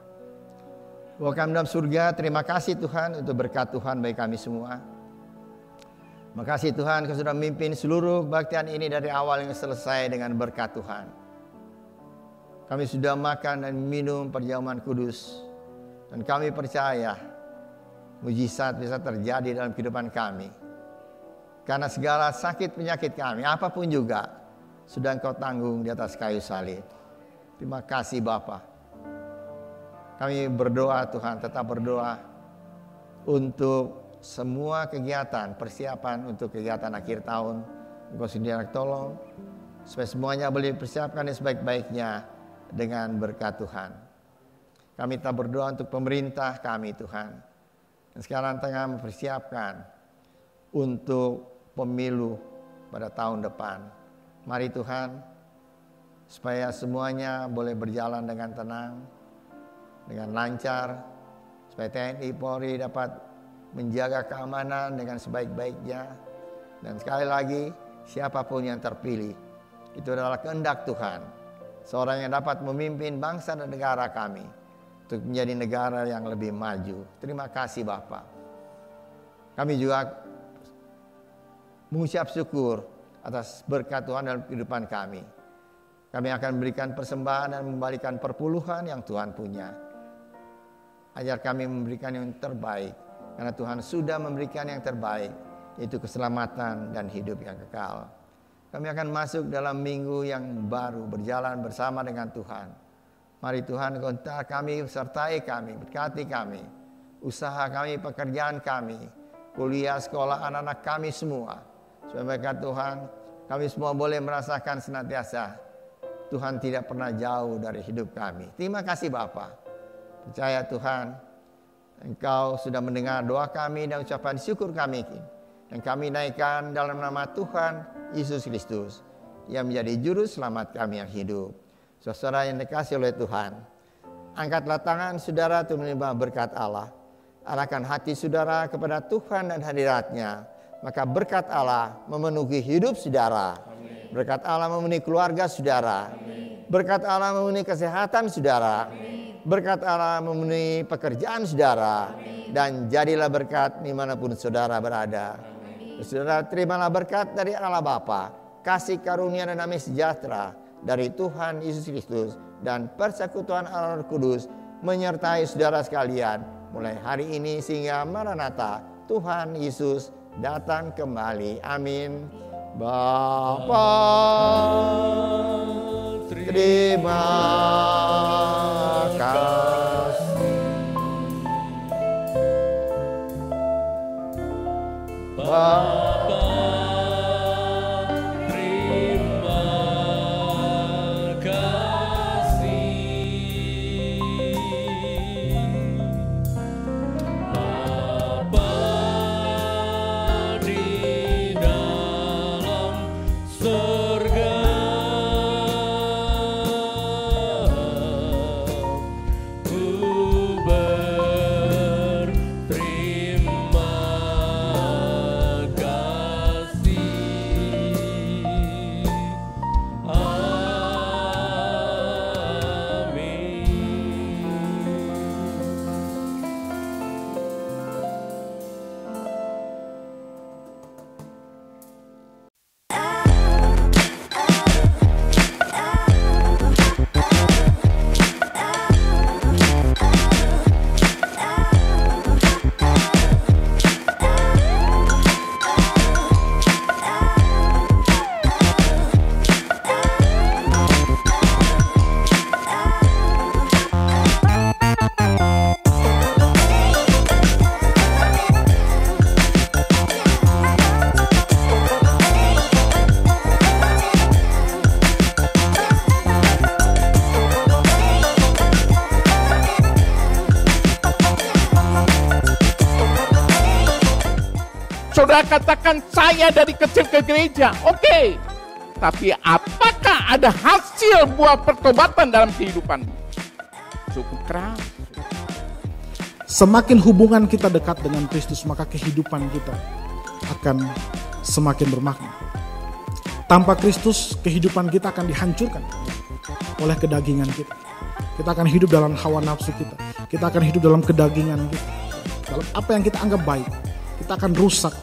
Bapa kami dalam surga, terima kasih Tuhan untuk berkat Tuhan bagi kami semua. Makasih Tuhan, Kau sudah memimpin seluruh kebaktian ini dari awal yang selesai dengan berkat Tuhan. Kami sudah makan dan minum perjamuan kudus. Dan kami percaya mujizat bisa terjadi dalam kehidupan kami. Karena segala sakit penyakit kami, apapun juga, sudah Engkau tanggung di atas kayu salib. Terima kasih Bapa. Kami berdoa Tuhan, tetap berdoa untuk semua kegiatan, persiapan untuk kegiatan akhir tahun. Engkau sendiri tolong supaya semuanya boleh dipersiapkan yang sebaik-baiknya dengan berkat Tuhan. Kami tetap berdoa untuk pemerintah kami Tuhan, yang sekarang tengah mempersiapkan untuk pemilu pada tahun depan. Mari Tuhan, supaya semuanya boleh berjalan dengan tenang, dengan lancar, supaya TNI Polri dapat menjaga keamanan dengan sebaik-baiknya. Dan sekali lagi, siapapun yang terpilih, itu adalah kehendak Tuhan. Seorang yang dapat memimpin bangsa dan negara kami untuk menjadi negara yang lebih maju. Terima kasih Bapa. Kami juga mengucap syukur atas berkat Tuhan dalam kehidupan kami. Kami akan memberikan persembahan dan membalikan perpuluhan yang Tuhan punya. Ajar kami memberikan yang terbaik, karena Tuhan sudah memberikan yang terbaik, yaitu keselamatan dan hidup yang kekal. Kami akan masuk dalam minggu yang baru, berjalan bersama dengan Tuhan. Mari Tuhan, kontak kami, sertai kami, berkati kami, usaha kami, pekerjaan kami, kuliah, sekolah, anak-anak kami semua. Supaya berkat Tuhan, kami semua boleh merasakan senantiasa Tuhan tidak pernah jauh dari hidup kami. Terima kasih Bapa. Percaya Tuhan, Engkau sudah mendengar doa kami dan ucapan syukur kami. Dan kami naikkan dalam nama Tuhan Yesus Kristus, yang menjadi juru selamat kami yang hidup. Saudara yang dikasihi oleh Tuhan, angkatlah tangan saudara untuk menerima berkat Allah. Arahkan hati saudara kepada Tuhan dan hadirat-Nya. Maka berkat Allah memenuhi hidup saudara. Amin. Berkat Allah memenuhi keluarga saudara. Amin. Berkat Allah memenuhi kesehatan saudara. Amin. Berkat Allah memenuhi pekerjaan saudara. Amin. Dan jadilah berkat dimanapun saudara berada. Amin. Saudara terimalah berkat dari Allah Bapa, kasih karunia dan damai sejahtera dari Tuhan Yesus Kristus, dan persekutuan Allah Roh Kudus menyertai saudara sekalian mulai hari ini sehingga Maranatha, Tuhan Yesus datang kembali. Amin. Bapa, terima kasih. Bapa, terima kasih. Saudara katakan saya dari kecil ke gereja, oke. Tapi apakah ada hasil buah pertobatan dalam kehidupan? Cukup keras. Semakin hubungan kita dekat dengan Kristus, maka kehidupan kita akan semakin bermakna. Tanpa Kristus, kehidupan kita akan dihancurkan oleh kedagingan kita. Kita akan hidup dalam hawa nafsu kita. Kita akan hidup dalam kedagingan kita. Dalam apa yang kita anggap baik, kita akan rusak